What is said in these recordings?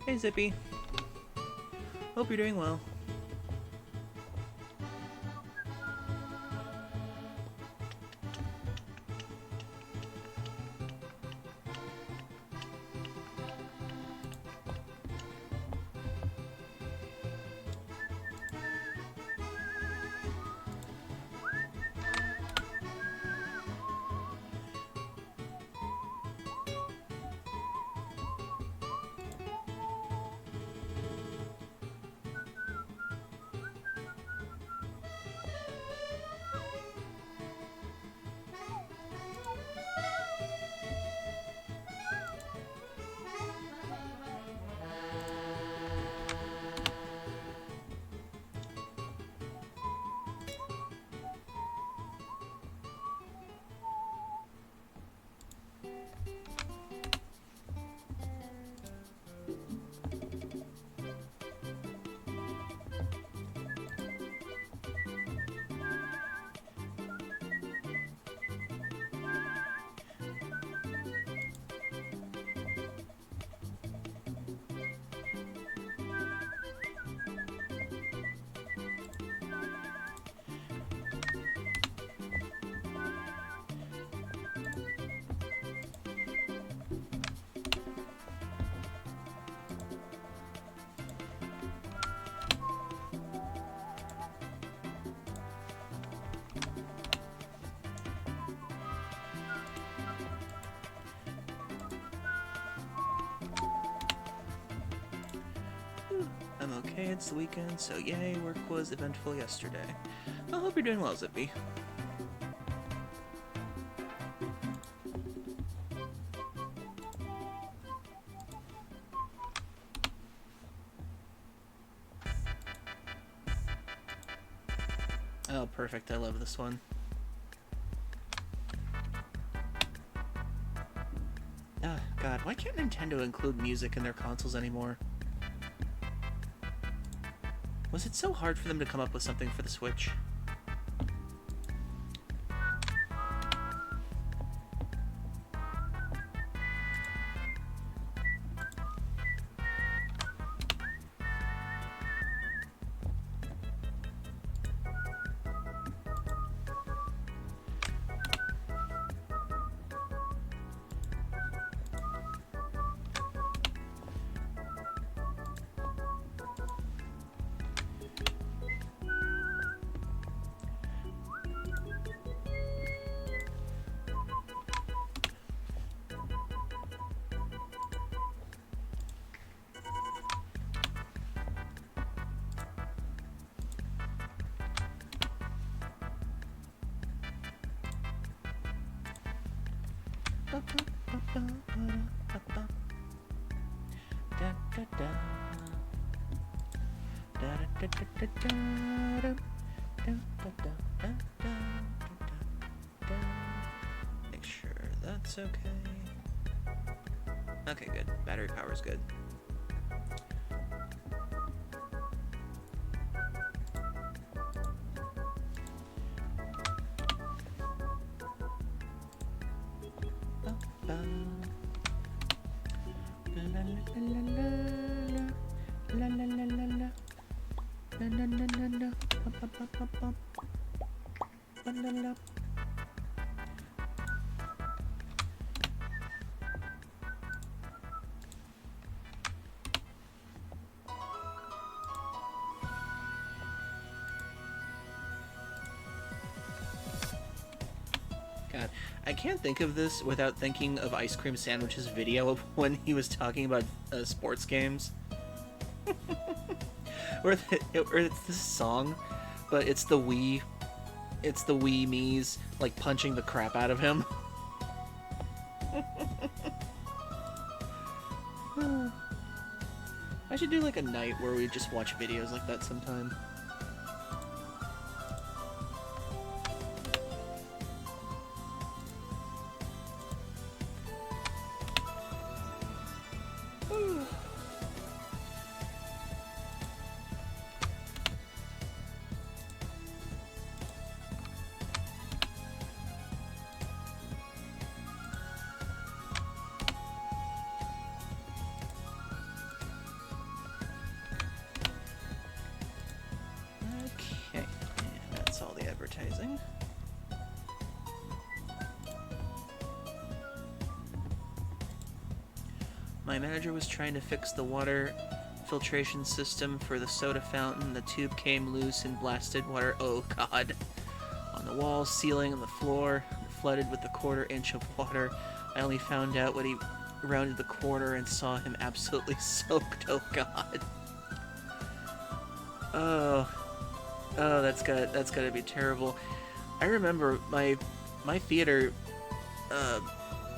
Hey Zippy, hope you're doing well. I'm okay, it's the weekend, so yay, work was eventful yesterday. I hope you're doing well, Zippy. Oh, perfect, I love this one. Ah, God, why can't Nintendo include music in their consoles anymore? Was it so hard for them to come up with something for the Switch? Make sure that's okay. Okay, good. Battery power's good. God, I can't think of this without thinking of Ice Cream Sandwich's video of when he was talking about sports games. or it's this song, but it's the Wii Mii's like punching the crap out of him. I should do like a night where we just watch videos like that sometime. advertising. My manager was trying to fix the water filtration system for the soda fountain. The tube came loose and blasted water. Oh god. On the walls, ceiling, and the floor, flooded with a quarter-inch of water. I only found out when he rounded the corner and saw him absolutely soaked. Oh god. Oh, that's gotta be terrible. I remember my theater.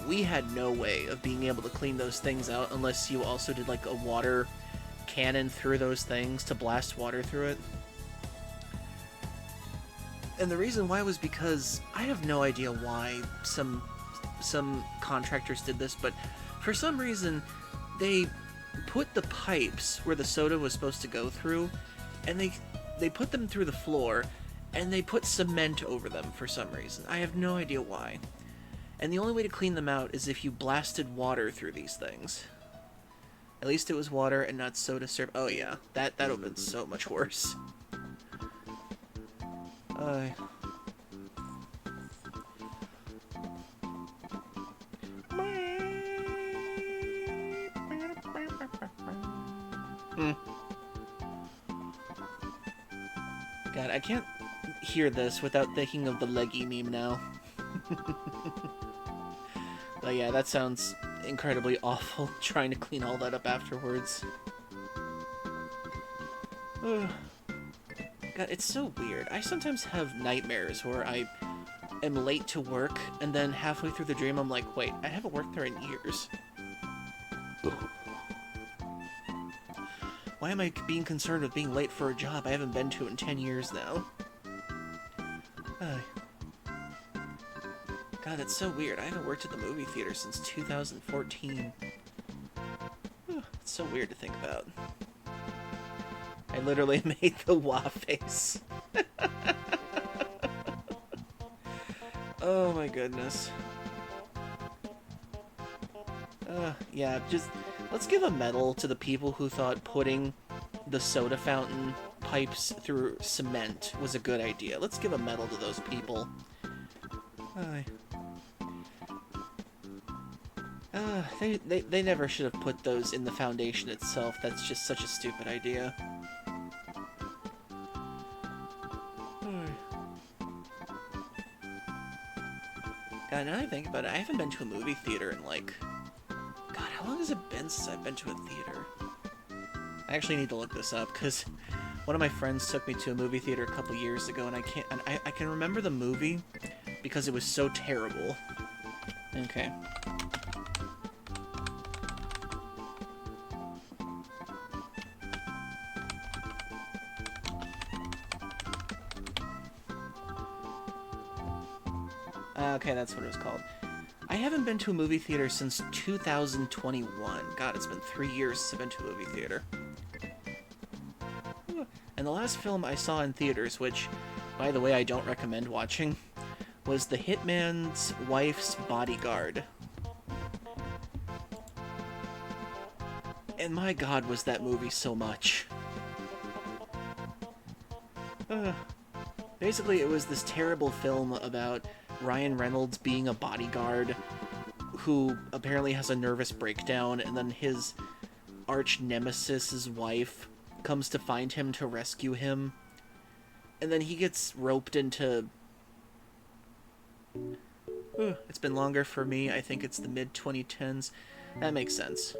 We had no way of being able to clean those things out unless you also did like a water cannon through those things to blast water through it. And the reason why was because I have no idea why some contractors did this, but for some reason they put the pipes where the soda was supposed to go through, and they put them through the floor, and they put cement over them for some reason. I have no idea why. And the only way to clean them out is if you blasted water through these things. At least it was water and not soda syrup. Oh yeah, that would have been so much worse. God, I can't hear this without thinking of the Leggy meme now. But yeah, that sounds incredibly awful, trying to clean all that up afterwards. Ugh. God, it's so weird. I sometimes have nightmares where I am late to work, and then halfway through the dream I'm like, wait, I haven't worked there in years. Why am I being concerned with being late for a job I haven't been to in 10 years now? God, that's so weird. I haven't worked at the movie theater since 2014. It's so weird to think about. I literally made the wah face. Oh my goodness. Yeah, just let's give a medal to the people who thought putting the soda fountain pipes through cement was a good idea. Let's give a medal to those people. They never should have put those in the foundation itself. That's just such a stupid idea. God, now that I think about it, I haven't been to a movie theater in like... God, how long has it been since I've been to a theater? I actually need to look this up, because one of my friends took me to a movie theater a couple years ago, and I can remember the movie because it was so terrible. Okay. Okay, that's what it was called. I haven't been to a movie theater since 2021. God, it's been 3 years since I've been to a movie theater. And the last film I saw in theaters, which, by the way, I don't recommend watching, was The Hitman's Wife's Bodyguard. And my god, was that movie so much. Basically, it was this terrible film about Ryan Reynolds being a bodyguard who apparently has a nervous breakdown, and then his arch nemesis' wife comes to find him to rescue him, and then he gets roped into... It's been longer for me. I think it's the mid-2010s. That makes sense.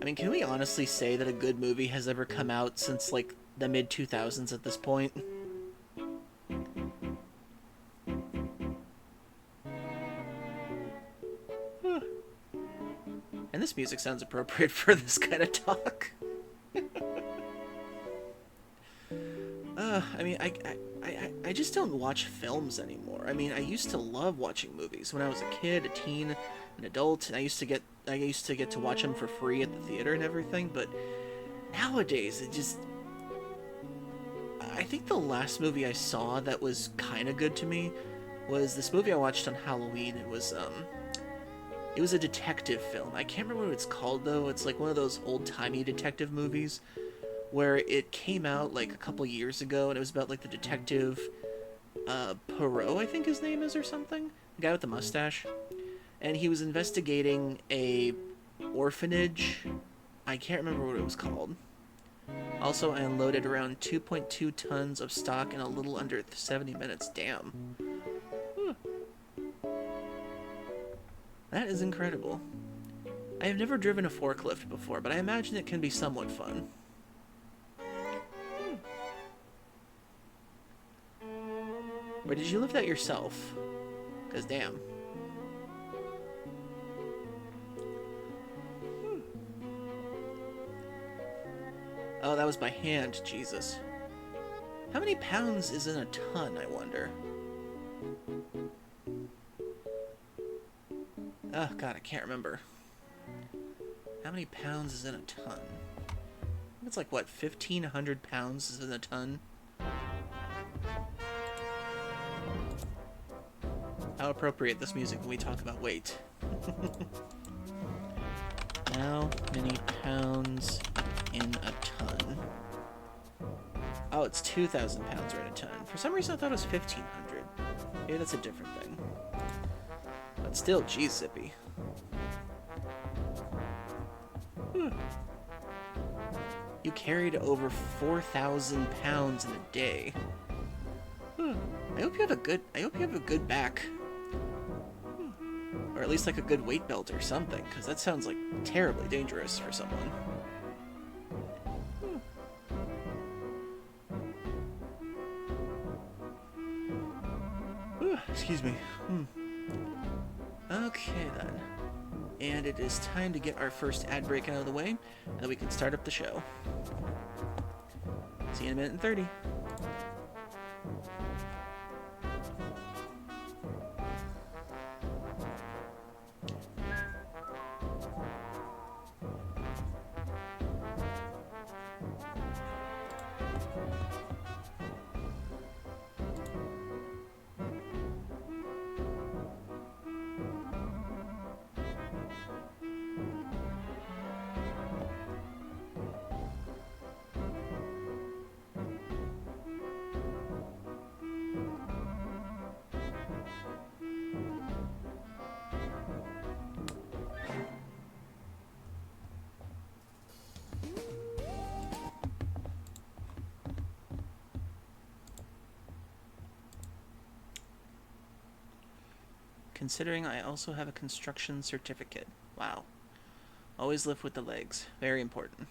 I mean, can we honestly say that a good movie has ever come out since, like, the mid-2000s at this point? And this music sounds appropriate for this kind of talk. I mean, I just don't watch films anymore. I mean, I used to love watching movies when I was a kid, a teen, an adult, and I used to get to watch them for free at the theater and everything. But nowadays, I think the last movie I saw that was kind of good to me was this movie I watched on Halloween. It was a detective film. I can't remember what it's called, though. It's like one of those old-timey detective movies where it came out like a couple years ago, and it was about like the detective Perot, I think his name is, or something. The guy with the mustache. And he was investigating a orphanage. I can't remember what it was called. Also, I unloaded around 2.2 tons of stock in a little under 70 minutes. Damn. Whew. That is incredible. I have never driven a forklift before, but I imagine it can be somewhat fun. Or did you lift that yourself? Because damn. Oh, that was by hand. Jesus. How many pounds is in a ton, I wonder? Oh, God, I can't remember. How many pounds is in a ton? It's like, what, 1,500 pounds is in a ton? How appropriate this music when we talk about weight. How many pounds in a ton? Oh, it's 2,000 pounds are in a ton. For some reason I thought it was 1,500. Maybe that's a different thing. But still, geez, Zippy. You carried over 4,000 pounds in a day. I hope you have a good back. Or at least like a good weight belt or something, because that sounds like terribly dangerous for someone. Excuse me. Okay then. And it is time to get our first ad break out of the way, and then we can start up the show. See you in a minute and 30. Considering I also have a construction certificate. Wow. Always lift with the legs. Very important.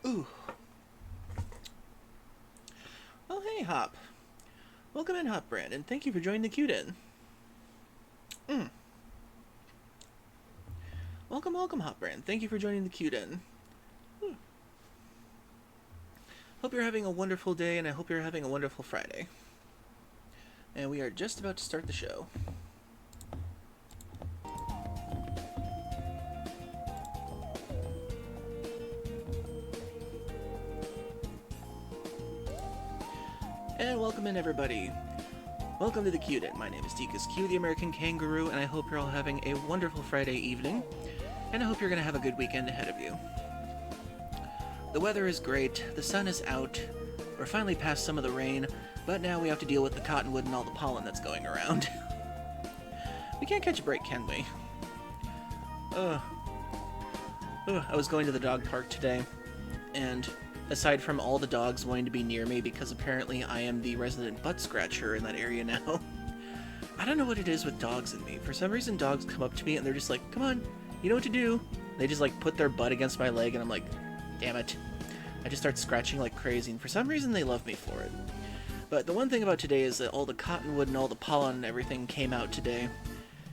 Ooh. Oh, hey, Hop. Welcome in, Hop Brand, and thank you for joining the Q-Den. Welcome, Hop Brand. Thank you for joining the Q-Den. Hope you're having a wonderful day, and I hope you're having a wonderful Friday. And we are just about to start the show. And welcome in, everybody. Welcome to the Q-Den. My name is Dekus Q, the American Kangaroo, and I hope you're all having a wonderful Friday evening, and I hope you're going to have a good weekend ahead of you. The weather is great, the sun is out, we're finally past some of the rain, but now we have to deal with the cottonwood and all the pollen that's going around. We can't catch a break, can we? I was going to the dog park today, and aside from all the dogs wanting to be near me because apparently I am the resident butt scratcher in that area now, I don't know what it is with dogs and me. For some reason, dogs come up to me and they're just like, come on, you know what to do. They just like put their butt against my leg and I'm like, damn it. I just start scratching like crazy, and for some reason they love me for it. But the one thing about today is that all the cottonwood and all the pollen and everything came out today,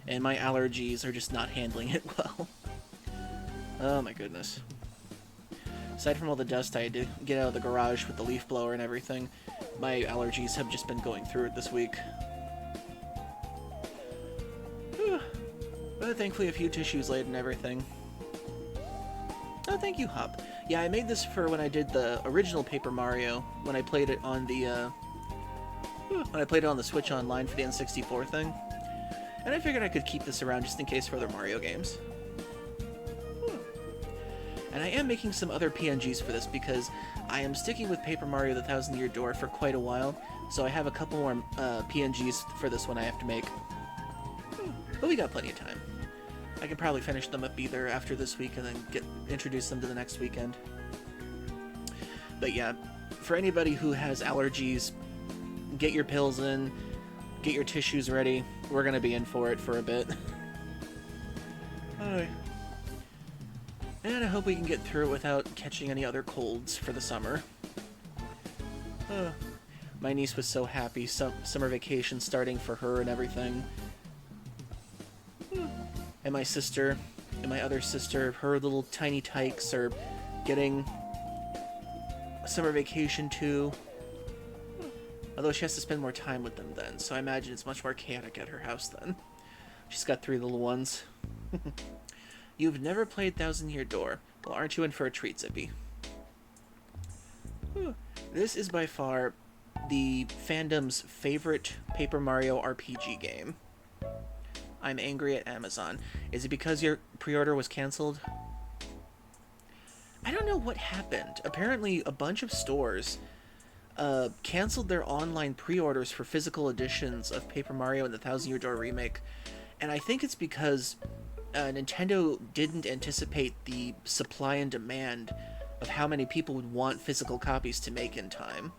and my allergies are just not handling it well. Oh my goodness. Aside from all the dust I had to get out of the garage with the leaf blower and everything, my allergies have just been going through it this week. But thankfully a few tissues laid and everything. Oh, thank you, Hop. Yeah, I made this for when I did the original Paper Mario, when I played it on the, Switch Online for the N64 thing. And I figured I could keep this around just in case for other Mario games. And I am making some other PNGs for this because I am sticking with Paper Mario The Thousand Year Door for quite a while, so I have a couple more PNGs for this one I have to make. But we got plenty of time. I can probably finish them up either after this week and then introduce them to the next weekend. But yeah, for anybody who has allergies, get your pills in, get your tissues ready. We're going to be in for it for a bit. Alright. And I hope we can get through it without catching any other colds for the summer. My niece was so happy, summer vacation starting for her and everything. And my sister, and my other sister, her little tiny tykes are getting summer vacation too. Although she has to spend more time with them then, so I imagine it's much more chaotic at her house then. She's got 3 little ones. You've never played Thousand Year Door. Well, aren't you in for a treat, Zippy? This is by far the fandom's favorite Paper Mario RPG game. I'm angry at Amazon. Is it because your pre-order was canceled? I don't know what happened. Apparently, a bunch of stores canceled their online pre-orders for physical editions of Paper Mario and the Thousand Year Door remake. And I think it's because Nintendo didn't anticipate the supply and demand of how many people would want physical copies to make in time.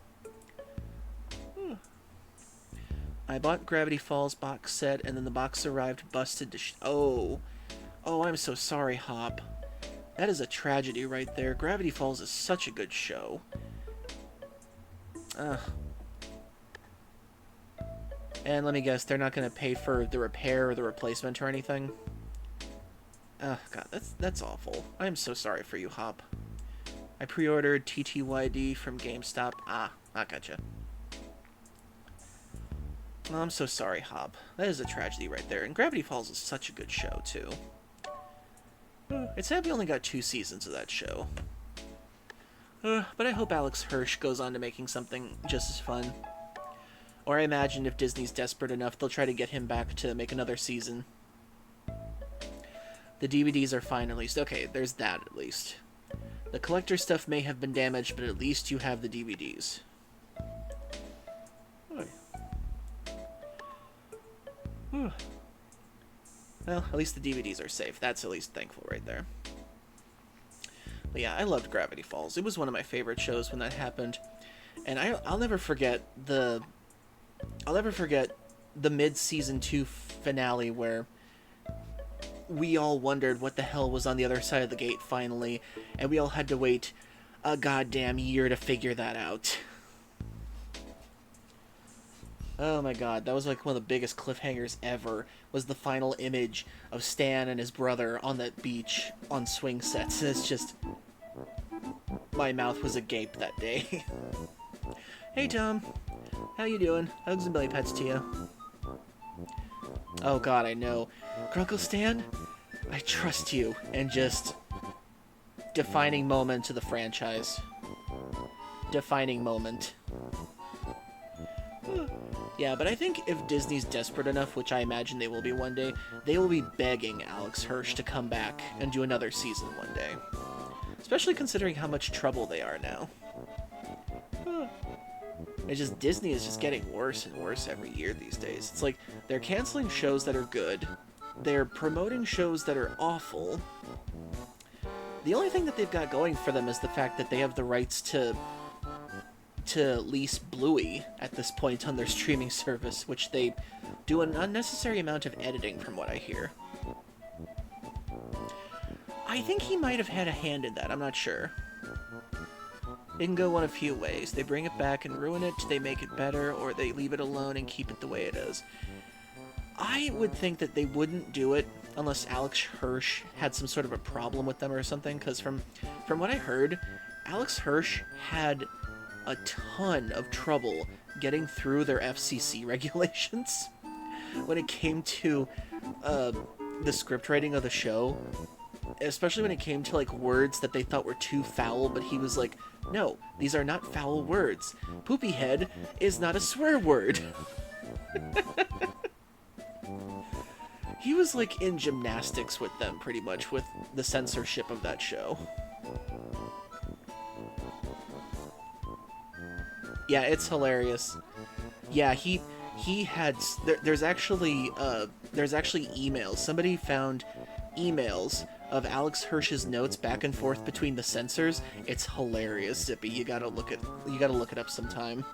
I bought Gravity Falls box set, and then the box arrived busted to Oh, I'm so sorry, Hop. That is a tragedy right there. Gravity Falls is such a good show. And let me guess, they're not going to pay for the repair or the replacement or anything? Oh, God, that's awful. I am so sorry for you, Hop. I pre-ordered TTYD from GameStop. I gotcha. Oh, I'm so sorry, Hop. That is a tragedy right there. And Gravity Falls is such a good show, too. It's sad we only got 2 seasons of that show. But I hope Alex Hirsch goes on to making something just as fun. Or I imagine if Disney's desperate enough, they'll try to get him back to make another season. The DVDs are fine, at least. Okay, there's that, at least. The collector stuff may have been damaged, but at least you have the DVDs. Well, at least the DVDs are safe. That's at least thankful right there. But yeah, I loved Gravity Falls. It was one of my favorite shows when that happened. And I'll never forget the mid-season 2 finale where we all wondered what the hell was on the other side of the gate finally, and we all had to wait a goddamn year to figure that out. Oh my god, that was like one of the biggest cliffhangers ever, was the final image of Stan and his brother on that beach on swing sets. It's just... my mouth was agape that day. Hey Tom, how you doing? Hugs and belly pets to you. Oh god, I know. Grunkle Stan, I trust you. And just... defining moment to the franchise. Defining moment. Yeah, but I think if Disney's desperate enough, which I imagine they will be one day, they will be begging Alex Hirsch to come back and do another season one day. Especially considering how much trouble they are now. It's just, Disney is just getting worse and worse every year these days. It's like, they're canceling shows that are good, they're promoting shows that are awful. The only thing that they've got going for them is the fact that they have the rights to lease Bluey at this point on their streaming service, which they do an unnecessary amount of editing from what I hear. I think he might have had a hand in that, I'm not sure. It can go one of a few ways. They bring it back and ruin it, they make it better, or they leave it alone and keep it the way it is. I would think that they wouldn't do it unless Alex Hirsch had some sort of a problem with them or something, because from what I heard, Alex Hirsch had a ton of trouble getting through their FCC regulations when it came to the script writing of the show, especially when it came to like words that they thought were too foul, but he was like, no, these are not foul words. Poopy head is not a swear word. He was like in gymnastics with them pretty much with the censorship of that show. Yeah, it's hilarious. Yeah, he had there's actually emails. Somebody found emails of Alex Hirsch's notes back and forth between the censors. It's hilarious, Zippy. You gotta look it up sometime.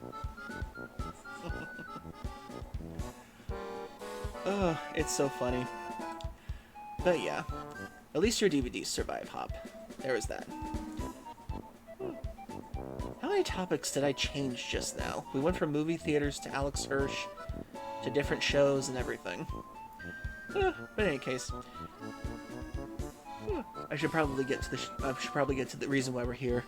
Oh, it's so funny. But yeah, at least your DVDs survive, Hop. There was that. How many topics did I change just now? We went from movie theaters to Alex Hirsch to different shows and everything. But in any case, I should probably get to the reason why we're here.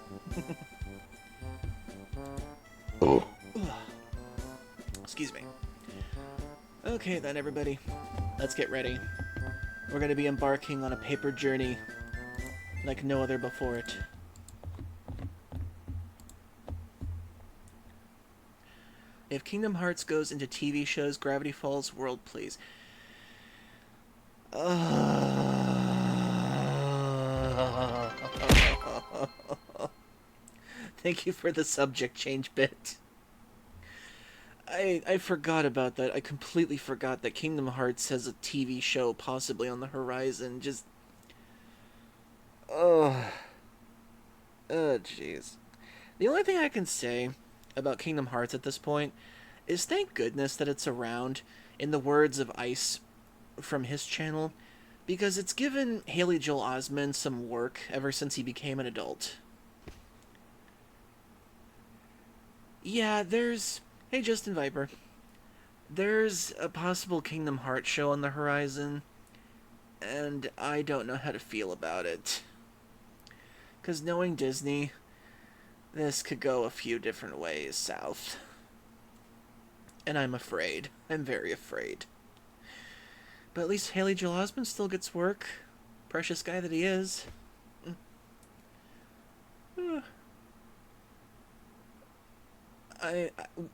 Excuse me. Okay then, everybody. Let's get ready. We're going to be embarking on a paper journey like no other before it. If Kingdom Hearts goes into TV shows, Gravity Falls, World, please. Thank you for the subject change bit. I forgot about that. I completely forgot that Kingdom Hearts has a TV show possibly on the horizon. Just... jeez. The only thing I can say about Kingdom Hearts at this point is thank goodness that it's around, in the words of Ice from his channel, because it's given Haley Joel Osment some work ever since he became an adult. Yeah, there's... Hey, Justin Viper. There's a possible Kingdom Hearts show on the horizon, and I don't know how to feel about it. Because knowing Disney, this could go a few different ways south. And I'm afraid. I'm very afraid. But at least Haley Joel Osment still gets work. Precious guy that he is.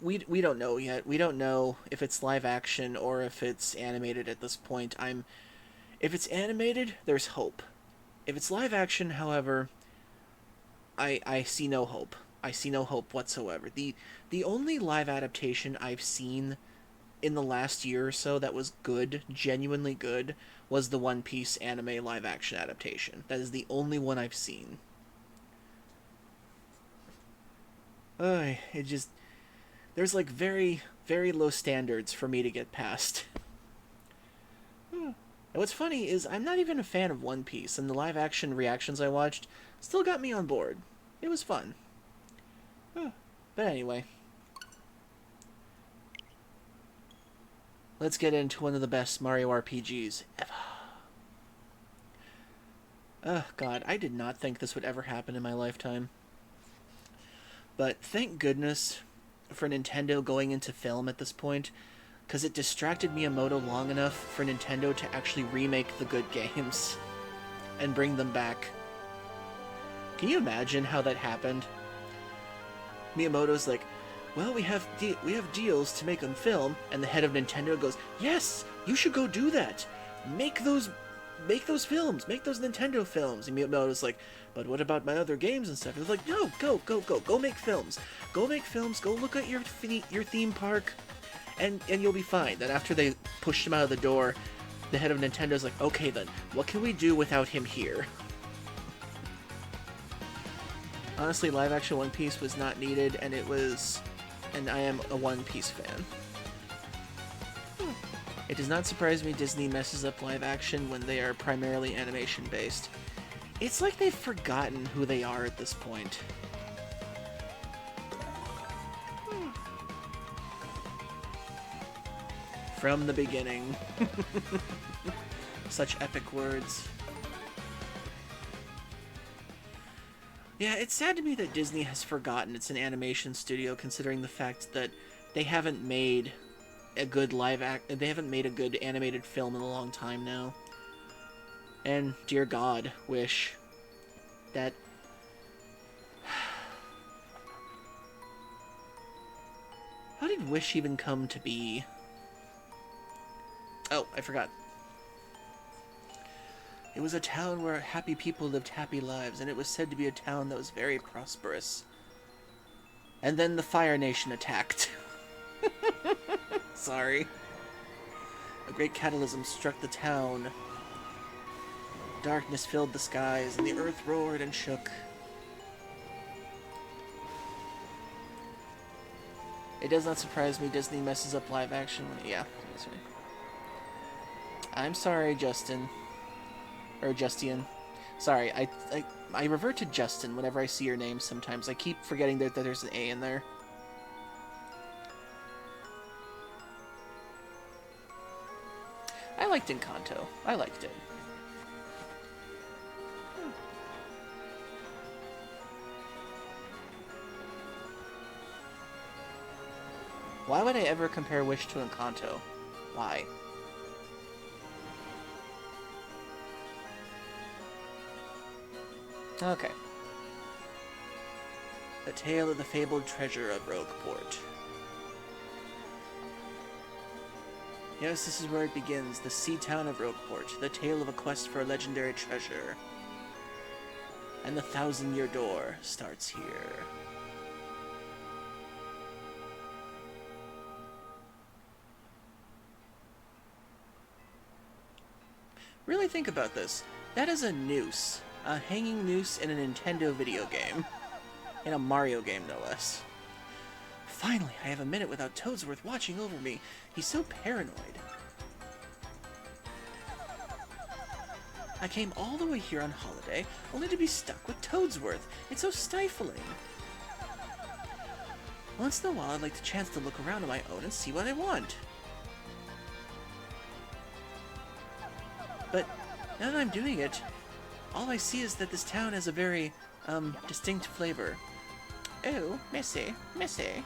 We don't know yet. We don't know if it's live action or if it's animated at this point. If it's animated, there's hope. If it's live action, however, I see no hope. I see no hope whatsoever. The only live adaptation I've seen in the last year or so that was good, genuinely good, was the One Piece anime live action adaptation. That is the only one I've seen. It just... There's like very, very low standards for me to get past. And what's funny is I'm not even a fan of One Piece, and the live action reactions I watched still got me on board. It was fun. But anyway. Let's get into one of the best Mario RPGs ever. Oh god, I did not think this would ever happen in my lifetime. But thank goodness for Nintendo going into film at this point, because it distracted Miyamoto long enough for Nintendo to actually remake the good games and bring them back. Can you imagine how that happened? Miyamoto's like, well, we have deals to make on film, and the head of Nintendo goes, yes, you should go do that. Make those films, make those Nintendo films. And Miyamoto's like, but what about my other games and stuff? It's like, no, go make films. Go make films, go look at your theme park, and you'll be fine. Then after they pushed him out of the door, the head of Nintendo's like, okay then, what can we do without him here? Honestly, live action One Piece was not needed, and I am a One Piece fan. It does not surprise me Disney messes up live action when they are primarily animation based. It's like they've forgotten who they are at this point. From the beginning. Such epic words. Yeah, it's sad to me that Disney has forgotten it's an animation studio, considering the fact that they haven't made they haven't made a good animated film in a long time now. And dear God, wish that how did Wish even come to be? Oh, I forgot. It was a town where happy people lived happy lives, and it was said to be a town that was very prosperous. And then the Fire Nation attacked. Sorry. A great catalysm struck the town. Darkness filled the skies, and the earth roared and shook. It does not surprise me Disney messes up live action when... Yeah, that's right. I'm sorry, Justin. Or Justian. Sorry, I revert to Justin whenever I see your name sometimes. I keep forgetting that there's an A in there. I liked Encanto. I liked it. Why would I ever compare Wish to Encanto? Why? Okay. A Tale of the Fabled Treasure of Rogueport. Yes, this is where it begins, the sea town of Rogueport, the tale of a quest for a legendary treasure. And the 1,000-year door starts here. Really think about this. That is a noose. A hanging noose in a Nintendo video game. In a Mario game, no less. Finally, I have a minute without Toadsworth watching over me. He's so paranoid. I came all the way here on holiday, only to be stuck with Toadsworth. It's so stifling. Once in a while, I'd like the chance to look around on my own and see what I want. But now that I'm doing it, all I see is that this town has a very, distinct flavor. Oh, Missy, Missy.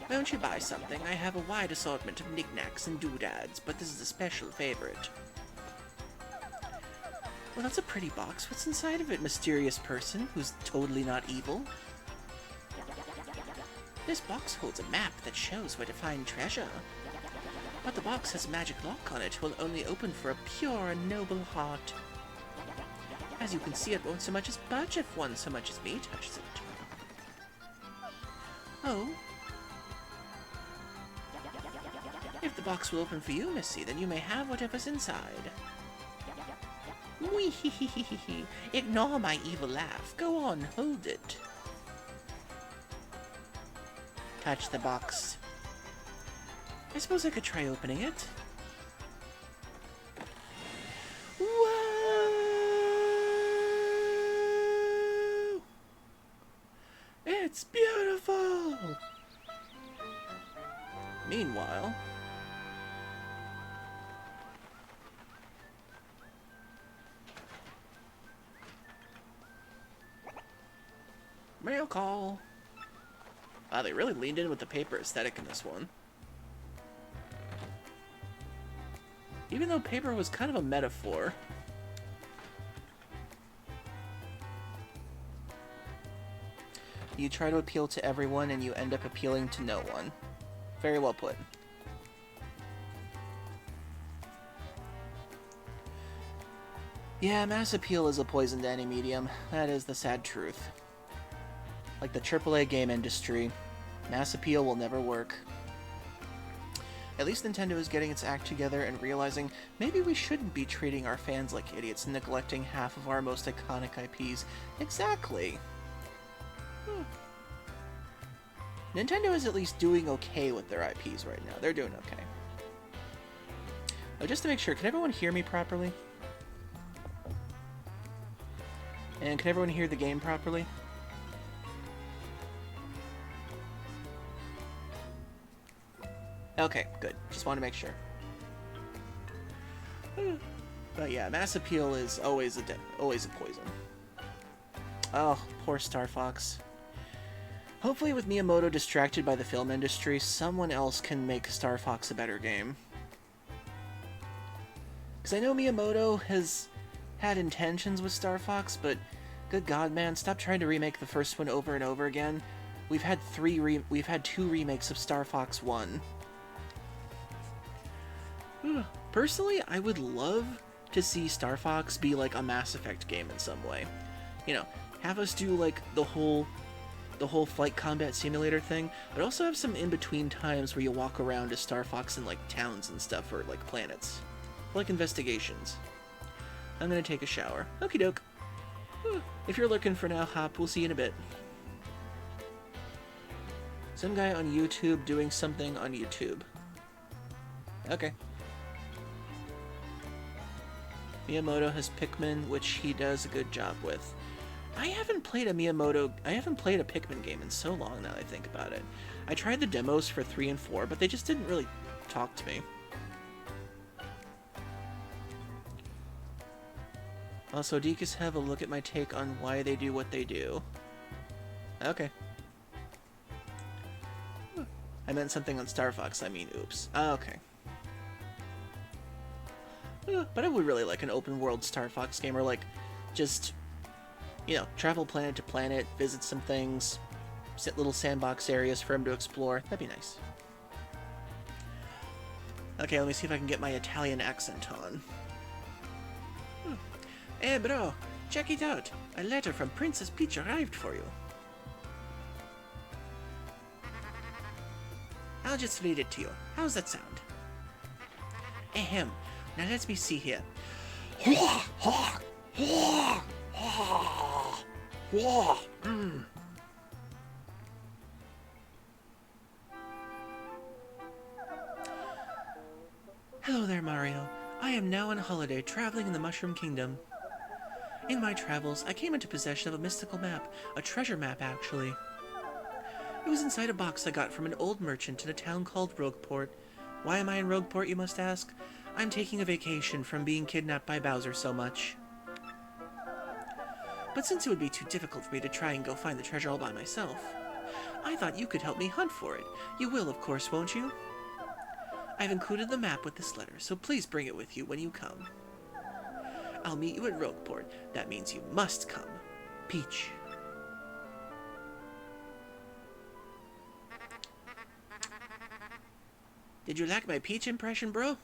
Why don't you buy something? I have a wide assortment of knickknacks and doodads, but this is a special favorite. Well, that's a pretty box. What's inside of it, mysterious person who's totally not evil? This box holds a map that shows where to find treasure. But the box has a magic lock on it, will only open for a pure and noble heart. As you can see, it won't so much as budge if one so much as me touches it. Oh. If the box will open for you, Missy, then you may have whatever's inside. Wee-hee-hee-hee-hee. Ignore my evil laugh. Go on, hold it. Touch the box. I suppose I could try opening it. Whoa! It's beautiful! Meanwhile... Mail call! Wow, they really leaned in with the paper aesthetic in this one. Even though paper was kind of a metaphor. You try to appeal to everyone and you end up appealing to no one. Very well put. Yeah, mass appeal is a poison to any medium. That is the sad truth. Like the AAA game industry, mass appeal will never work. At least Nintendo is getting its act together and realizing maybe we shouldn't be treating our fans like idiots and neglecting half of our most iconic IPs. Exactly. Nintendo is at least doing okay with their IPs right now. They're doing okay. Oh, just to make sure, can everyone hear me properly? And can everyone hear the game properly? Okay, good. Just want to make sure. But yeah, mass appeal is always always a poison. Oh, poor Star Fox. Hopefully with Miyamoto distracted by the film industry, someone else can make Star Fox a better game. Because I know Miyamoto has had intentions with Star Fox, but good God, man, stop trying to remake the first one over and over again. We've had two remakes of Star Fox 1. Personally, I would love to see Star Fox be like a Mass Effect game in some way. You know, have us do like the whole flight combat simulator thing, but also have some in-between times where you walk around as Star Fox in like towns and stuff, or like planets. Like investigations. I'm gonna take a shower. Okie doke. If you're looking for now, Hop, we'll see you in a bit. Some guy on YouTube doing something on YouTube. Okay. Miyamoto has Pikmin, which he does a good job with. I haven't played a Pikmin game in so long now that I think about it. I tried the demos for 3 and 4, but they just didn't really talk to me. Also, Dekus, have a look at my take on why they do what they do. Okay. I meant something on Star Fox, I mean, oops. Okay. But I would really like an open world Star Fox game, or like, just, you know, travel planet to planet, visit some things, set little sandbox areas for him to explore. That'd be nice. Okay, let me see if I can get my Italian accent on. Hey bro, check it out. A letter from Princess Peach arrived for you. I'll just read it to you. How's that sound? Ahem. Now let me see here. Hello there, Mario. I am now on holiday, traveling in the Mushroom Kingdom. In my travels, I came into possession of a mystical map, a treasure map, actually. It was inside a box I got from an old merchant in a town called Rogueport. Why am I in Rogueport, you must ask? I'm taking a vacation from being kidnapped by Bowser so much. But since it would be too difficult for me to try and go find the treasure all by myself, I thought you could help me hunt for it. You will, of course, won't you? I've included the map with this letter, so please bring it with you when you come. I'll meet you at Rogueport. That means you must come. Peach. Did you like my Peach impression, bro?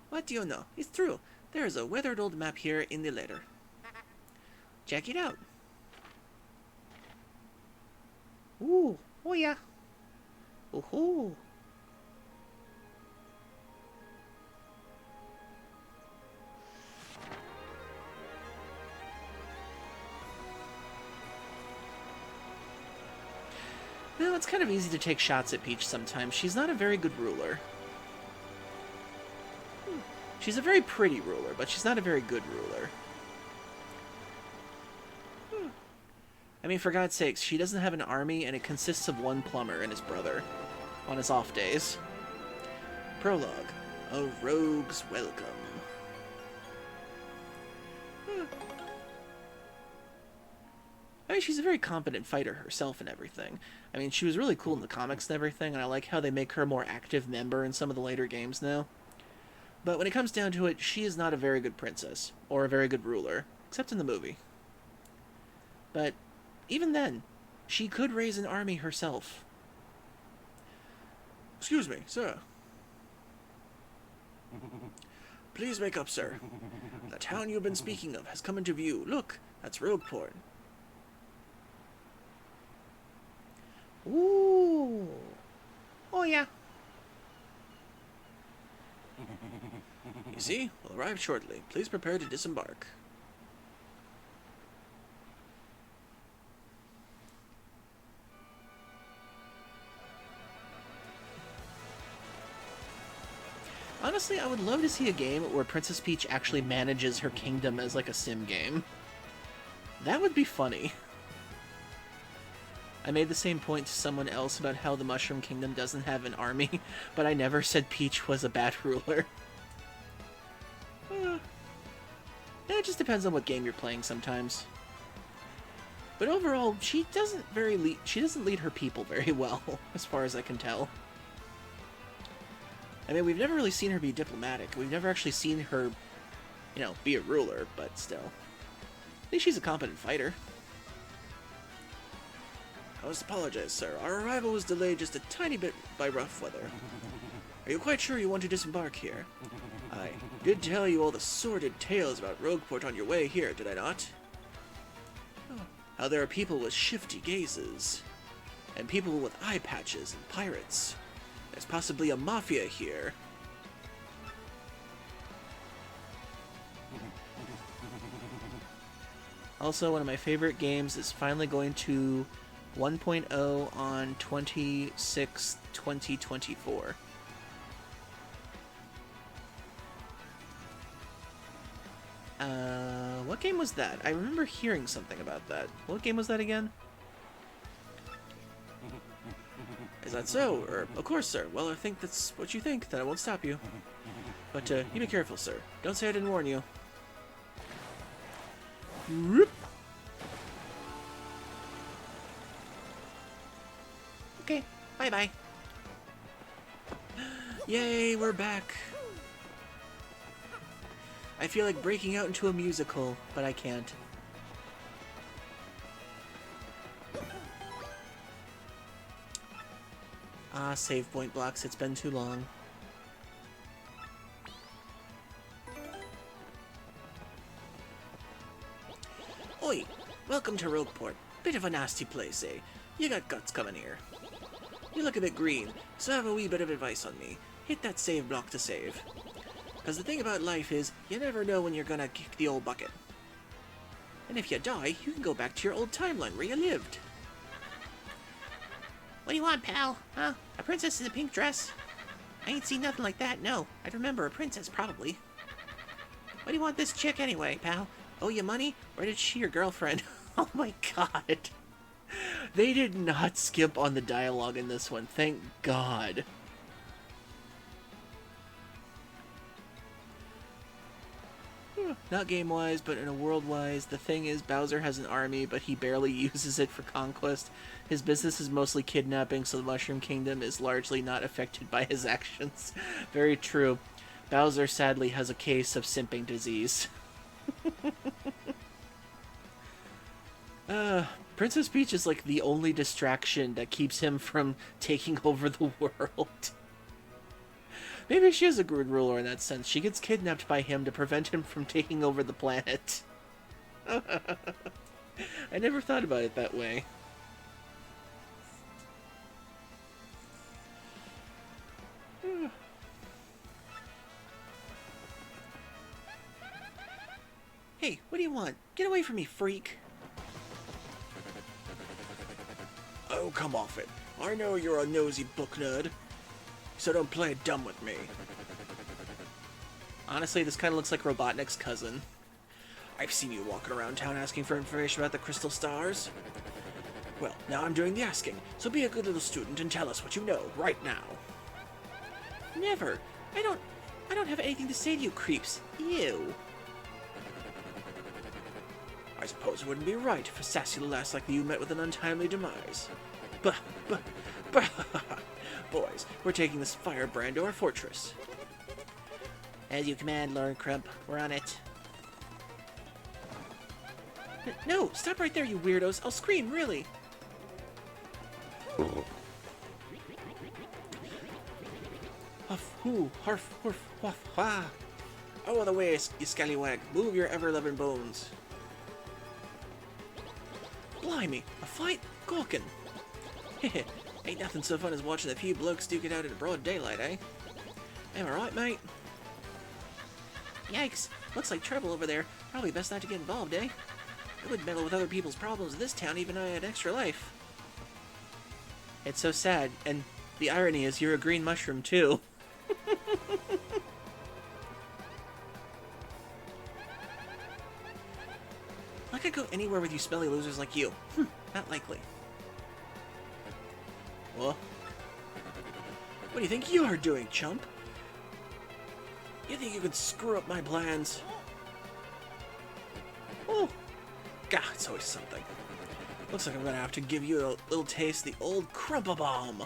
What do you know? It's true. There is a weathered old map here in the letter. Check it out. Ooh, oh yeah. Ooh. Well, it's kind of easy to take shots at Peach sometimes. She's not a very good ruler. She's a very pretty ruler, but she's not a very good ruler. I mean, for God's sakes, she doesn't have an army, and it consists of one plumber and his brother on his off days. Prologue. A Rogue's Welcome. I mean, she's a very competent fighter herself and everything. I mean, she was really cool in the comics and everything, and I like how they make her a more active member in some of the later games now. But when it comes down to it, she is not a very good princess, or a very good ruler, except in the movie. But even then, she could raise an army herself. Excuse me, sir. Please wake up, sir. The town you've been speaking of has come into view. Look, that's Rogueport. Ooh. Oh, yeah. You see, we'll arrive shortly. Please prepare to disembark. Honestly, I would love to see a game where Princess Peach actually manages her kingdom as like a sim game. That would be funny. I made the same point to someone else about how the Mushroom Kingdom doesn't have an army, but I never said Peach was a bad ruler. it just depends on what game you're playing sometimes. But overall, she doesn't lead her people very well, as far as I can tell. I mean, we've never really seen her be diplomatic. We've never actually seen her, you know, be a ruler, but still. At least she's a competent fighter. I must apologize, sir. Our arrival was delayed just a tiny bit by rough weather. Are you quite sure you want to disembark here? I did tell you all the sordid tales about Rogueport on your way here, did I not? How there are people with shifty gazes, and people with eye patches and pirates. There's possibly a mafia here. Also, one of my favorite games is finally going to 1.0 on 26/2024. What game was that? I remember hearing something about that. What game was that again? Is that so? Of course, sir. Well, I think that's what you think, then I won't stop you. But, you be careful, sir. Don't say I didn't warn you. Whoop. Okay, bye-bye. Yay, we're back. I feel like breaking out into a musical, but I can't. Ah, save point blocks. It's been too long. Oi! Welcome to Rogueport. Bit of a nasty place, eh? You got guts coming here. You look a bit green, so have a wee bit of advice on me. Hit that save block to save. Because the thing about life is, you never know when you're gonna kick the old bucket. And if you die, you can go back to your old timeline where you lived. What do you want, pal? Huh? A princess in a pink dress? I ain't seen nothing like that, no. I'd remember a princess, probably. What do you want this chick anyway, pal? Owe you money? Or did she your girlfriend? Oh my god. They did not skip on the dialogue in this one, thank God. Not game-wise, but in a world-wise, the thing is, Bowser has an army, but he barely uses it for conquest. His business is mostly kidnapping, so the Mushroom Kingdom is largely not affected by his actions. Very true. Bowser sadly has a case of simping disease. Princess Peach is like the only distraction that keeps him from taking over the world. Maybe she is a good ruler in that sense. She gets kidnapped by him to prevent him from taking over the planet. I never thought about it that way. Hey, what do you want? Get away from me, freak. Oh, come off it. I know you're a nosy book nerd, so don't play dumb with me. Honestly, this kind of looks like Robotnik's cousin. I've seen you walking around town asking for information about the crystal stars. Well, now I'm doing the asking, so be a good little student and tell us what you know, right now. Never. I don't have anything to say to you creeps. Ew. I suppose it wouldn't be right if a sassy lass like you met with an untimely demise. Boys, we're taking this firebrand to our fortress. As you command, Lord Crump. We're on it. No, stop right there, you weirdos. I'll scream, really. Huff, hoo, harf, horf, waff, ha. Out of the way, you scallywag. Move your ever-loving bones. Blimey, a fight? Gawkin. Heh, ain't nothing so fun as watching a few blokes duke it out in broad daylight, eh? Am I right, mate? Yikes, looks like trouble over there. Probably best not to get involved, eh? I wouldn't meddle with other people's problems in this town even if I had extra life. It's so sad, and the irony is you're a green mushroom, too. I could go anywhere with you smelly losers like you. Not likely. What? What do you think you are doing, chump? You think you can screw up my plans? Oh, God, it's always something. Looks like I'm gonna have to give you a little taste of the old Crumple Bomb.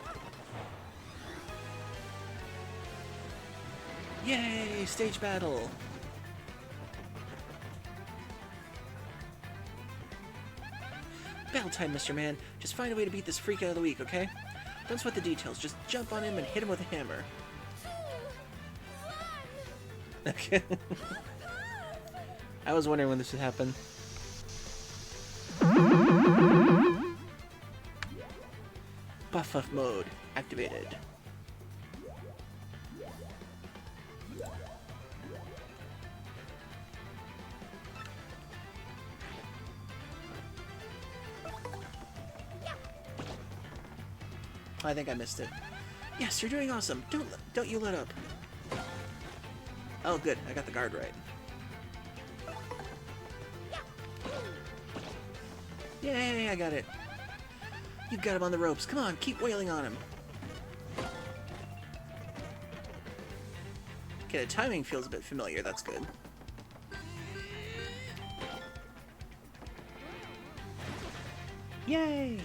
Yay, stage battle. Battle time, Mr. Man. Just find a way to beat this freak out of the week, okay? Don't sweat the details. Just jump on him and hit him with a hammer. Okay. I was wondering when this would happen. Buff mode activated. I think I missed it. Yes, you're doing awesome. Don't you let up. Oh, good. I got the guard right. Yay, I got it. You've got him on the ropes. Come on, keep wailing on him. Okay, the timing feels a bit familiar. That's good. Yay!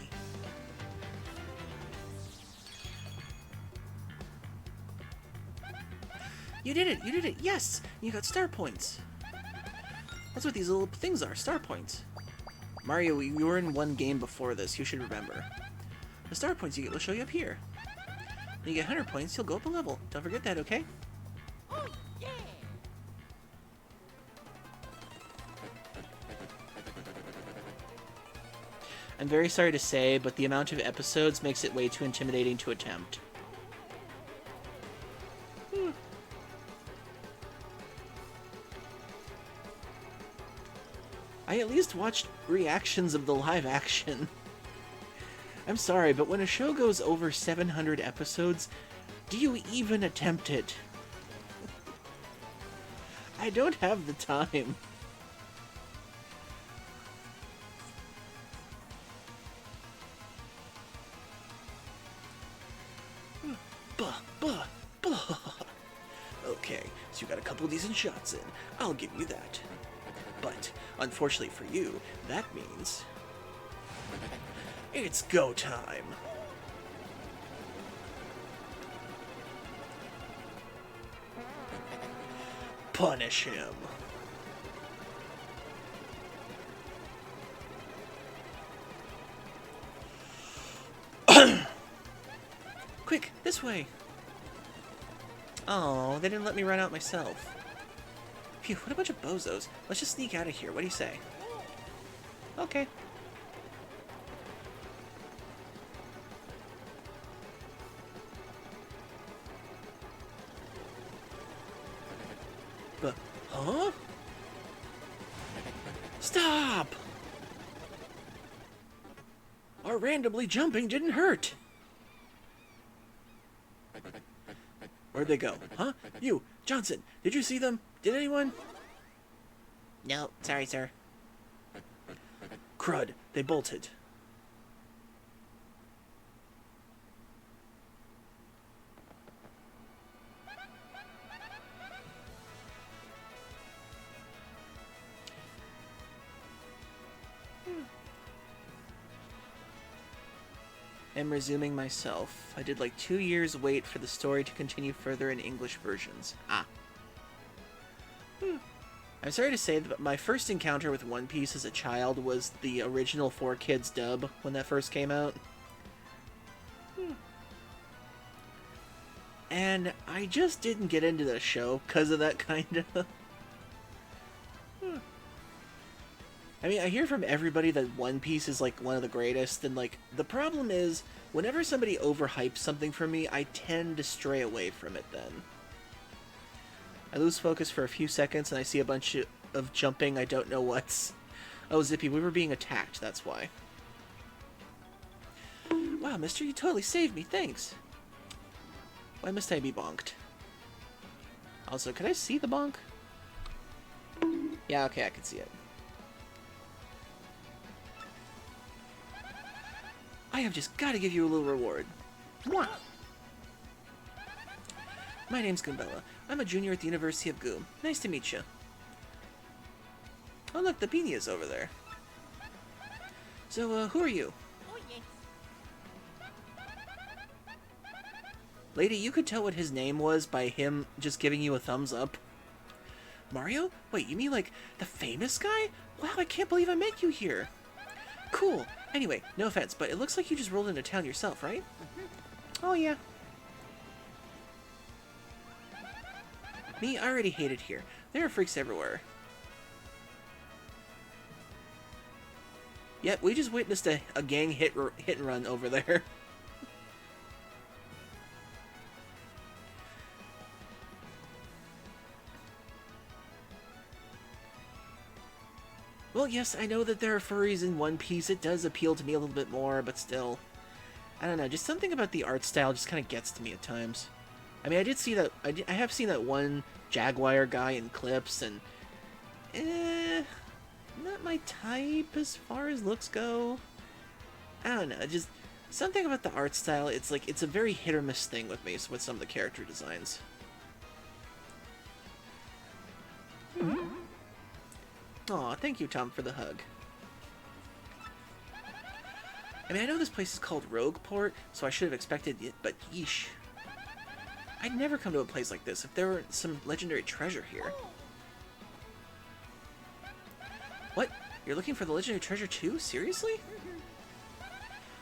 You did it! You did it! Yes! You got star points! That's what these little things are, star points. Mario, you were in one game before this, you should remember. The star points you get will show you up here. When you get 100 points, you'll go up a level. Don't forget that, okay? Oh, yeah. I'm very sorry to say, but the amount of episodes makes it way too intimidating to attempt. I at least watched reactions of the live action. I'm sorry, but when a show goes over 700 episodes, do you even attempt it? I don't have the time. Okay, so you got a couple decent shots in. I'll give you that. But, unfortunately for you, that means... it's go time! Punish him! Quick, this way! Oh, they didn't let me run out myself. Phew, what a bunch of bozos. Let's just sneak out of here. What do you say? Okay. But, huh? Stop! Our randomly jumping didn't hurt. Where'd they go? Huh? You, Johnson, did you see them? Did anyone? No, sorry, sir. Crud, they bolted. I'm resuming myself. I did like 2 years wait for the story to continue further in English versions. Ah. I'm sorry to say that my first encounter with One Piece as a child was the original 4Kids dub when that first came out. And I just didn't get into the show because of that kind of... I mean, I hear from everybody that One Piece is, like, one of the greatest, and, like, the problem is, whenever somebody overhypes something for me, I tend to stray away from it then. I lose focus for a few seconds, and I see a bunch of jumping, I don't know what's... Oh, Zippy, we were being attacked, that's why. Wow, mister, you totally saved me, thanks. Why must I be bonked? Also, can I see the bonk? Yeah, okay, I can see it. I have just got to give you a little reward. Mwah! My name's Goombella. I'm a junior at the University of Goom. Nice to meet you. Oh look, the Beania's over there. So, who are you? Oh, yes. Lady, you could tell what his name was by him just giving you a thumbs up. Mario? Wait, you mean like the famous guy? Wow, I can't believe I met you here. Cool. Anyway, no offense, but it looks like you just rolled into town yourself, right? Oh, yeah. Me, I already hate it here. There are freaks everywhere. Yep, we just witnessed a gang hit and run over there. Well, yes, I know that there are furries in One Piece. It does appeal to me a little bit more, but still. I don't know, just something about the art style just kind of gets to me at times. I mean, I did see that, I have seen that one Jaguar guy in clips, and not my type as far as looks go. I don't know, just something about the art style, it's like, it's a very hit or miss thing with me with some of the character designs. Aw, thank you, Tom, for the hug. I mean, I know this place is called Rogueport, so I should have expected it, but yeesh. I'd never come to a place like this if there were some legendary treasure here. What? You're looking for the legendary treasure too? Seriously?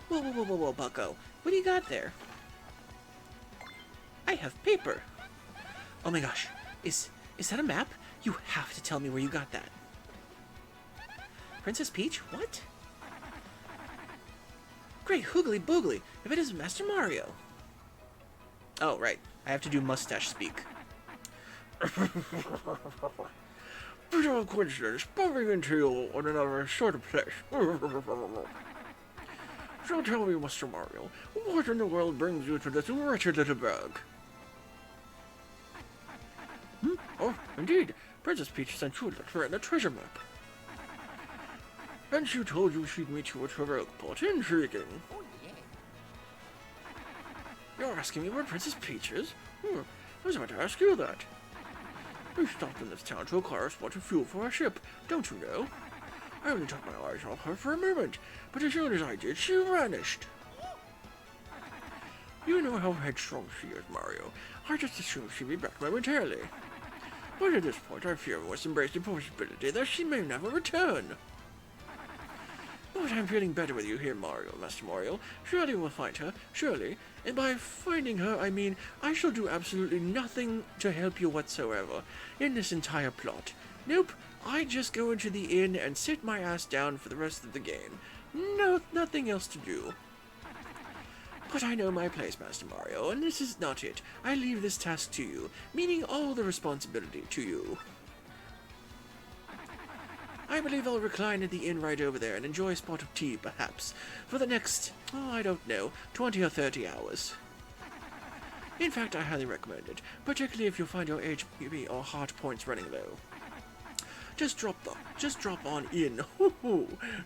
Whoa, whoa, whoa, whoa, whoa, bucko. What do you got there? I have paper. Oh my gosh. Is that a map? You have to tell me where you got that. Princess Peach? What? Great hoogly boogly, if it is Master Mario. Oh, right. I have to do mustache speak. Bizarre coincidence, bumping into you on another sort of place. So tell me, Mr. Mario, what in the world brings you to this wretched little bag? Oh, indeed. Princess Peach sent you a letter and a treasure map. And she told you she'd meet you at her Rogueport. Intriguing. Oh, yeah. You're asking me where Princess Peach is? I was about to ask you that. We stopped in this town to acquire a spot of fuel for our ship, don't you know? I only took my eyes off her for a moment, but as soon as I did, she vanished. You know how headstrong she is, Mario. I just assumed she'd be back momentarily. But at this point, I fear we must embrace the possibility that she may never return. But I'm feeling better with you here, Master Mario. Surely we'll find her, surely. And by finding her, I mean I shall do absolutely nothing to help you whatsoever in this entire plot. Nope, I just go into the inn and sit my ass down for the rest of the game. No, nothing else to do. But I know my place, Master Mario, and this is not it. I leave this task to you, meaning all the responsibility to you. I believe I'll recline at the inn right over there and enjoy a spot of tea, perhaps, for the next, I don't know, 20 or 30 hours. In fact, I highly recommend it, particularly if you find your HP or heart points running low. Just drop on in.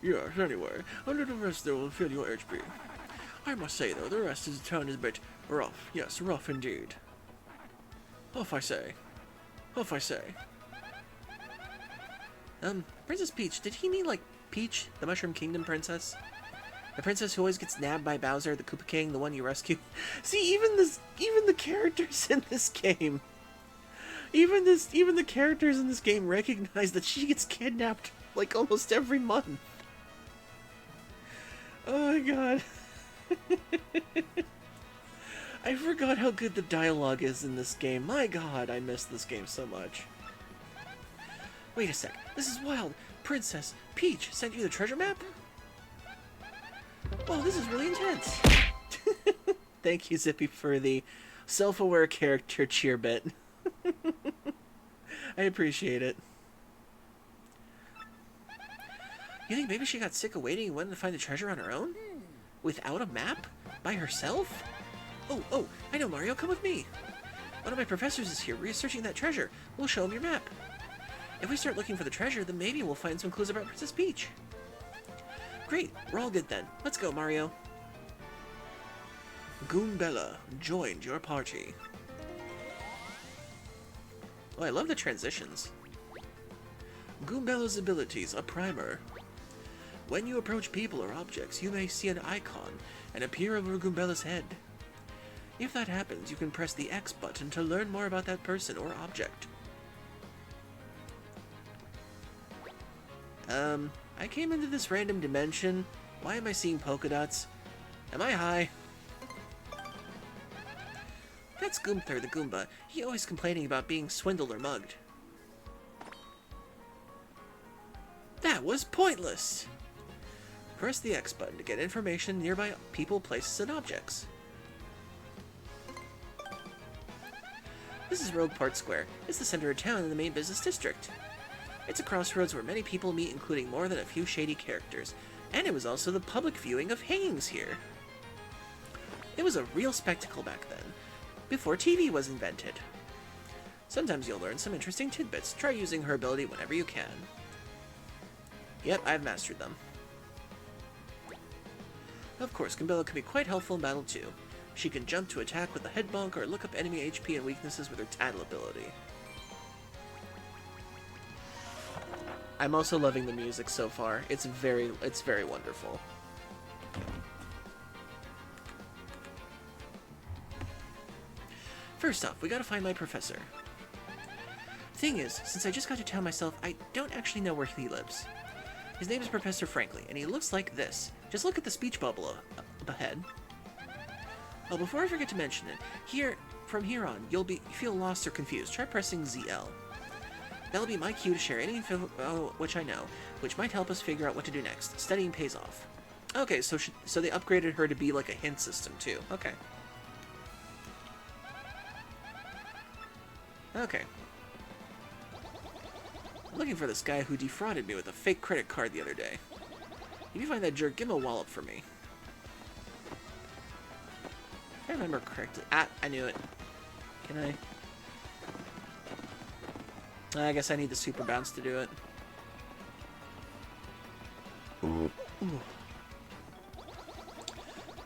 Yes, anyway, a little rest there will fill your HP. I must say, though, the rest of the town is a bit rough. Yes, rough indeed. Off I say. Off I say. Princess Peach, did he mean like Peach, the Mushroom Kingdom princess? The princess who always gets nabbed by Bowser, the Koopa King, the one you rescue? See, even the characters in this game, even the characters in this game recognize that she gets kidnapped like almost every month. Oh my god. I forgot how good the dialogue is in this game. My god, I miss this game so much. Wait a sec, this is wild. Princess Peach sent you the treasure map? Well, this is really intense. Thank you, Zippy, for the self-aware character cheer bit. I appreciate it. You think maybe she got sick of waiting and wanted to find the treasure on her own? Without a map? By herself? Oh, I know, Mario, come with me. One of my professors is here researching that treasure. We'll show him your map. If we start looking for the treasure, then maybe we'll find some clues about Princess Peach. Great, we're all good then. Let's go, Mario. Goombella joined your party. Oh, I love the transitions. Goombella's abilities, a primer. When you approach people or objects, you may see an icon and appear over Goombella's head. If that happens, you can press the X button to learn more about that person or object. I came into this random dimension. Why am I seeing polka dots? Am I high? That's Goomther the Goomba. He always complaining about being swindled or mugged. That was pointless! Press the X button to get information on nearby people, places, and objects. This is Rogueport Square. It's the center of town in the main business district. It's a crossroads where many people meet, including more than a few shady characters. And it was also the public viewing of hangings here. It was a real spectacle back then, before TV was invented. Sometimes you'll learn some interesting tidbits. Try using her ability whenever you can. Yep, I've mastered them. Of course, Goombella can be quite helpful in battle too. She can jump to attack with the head bonk or look up enemy HP and weaknesses with her tattle ability. I'm also loving the music so far. It's very wonderful. First off, we gotta find my professor. Thing is, since I just got to town myself, I don't actually know where he lives. His name is Professor Frankly, and he looks like this. Just look at the speech bubble up ahead. Oh, before I forget to mention it, from here on, you'll feel lost or confused. Try pressing ZL. That'll be my cue to share any info which I know, which might help us figure out what to do next. Studying pays off. Okay, so they upgraded her to be like a hint system too. Okay. Okay. I'm looking for this guy who defrauded me with a fake credit card the other day. If you find that jerk, give him a wallop for me. If I remember correctly. Ah, I knew it. Can I? I guess I need the super bounce to do it. Ooh.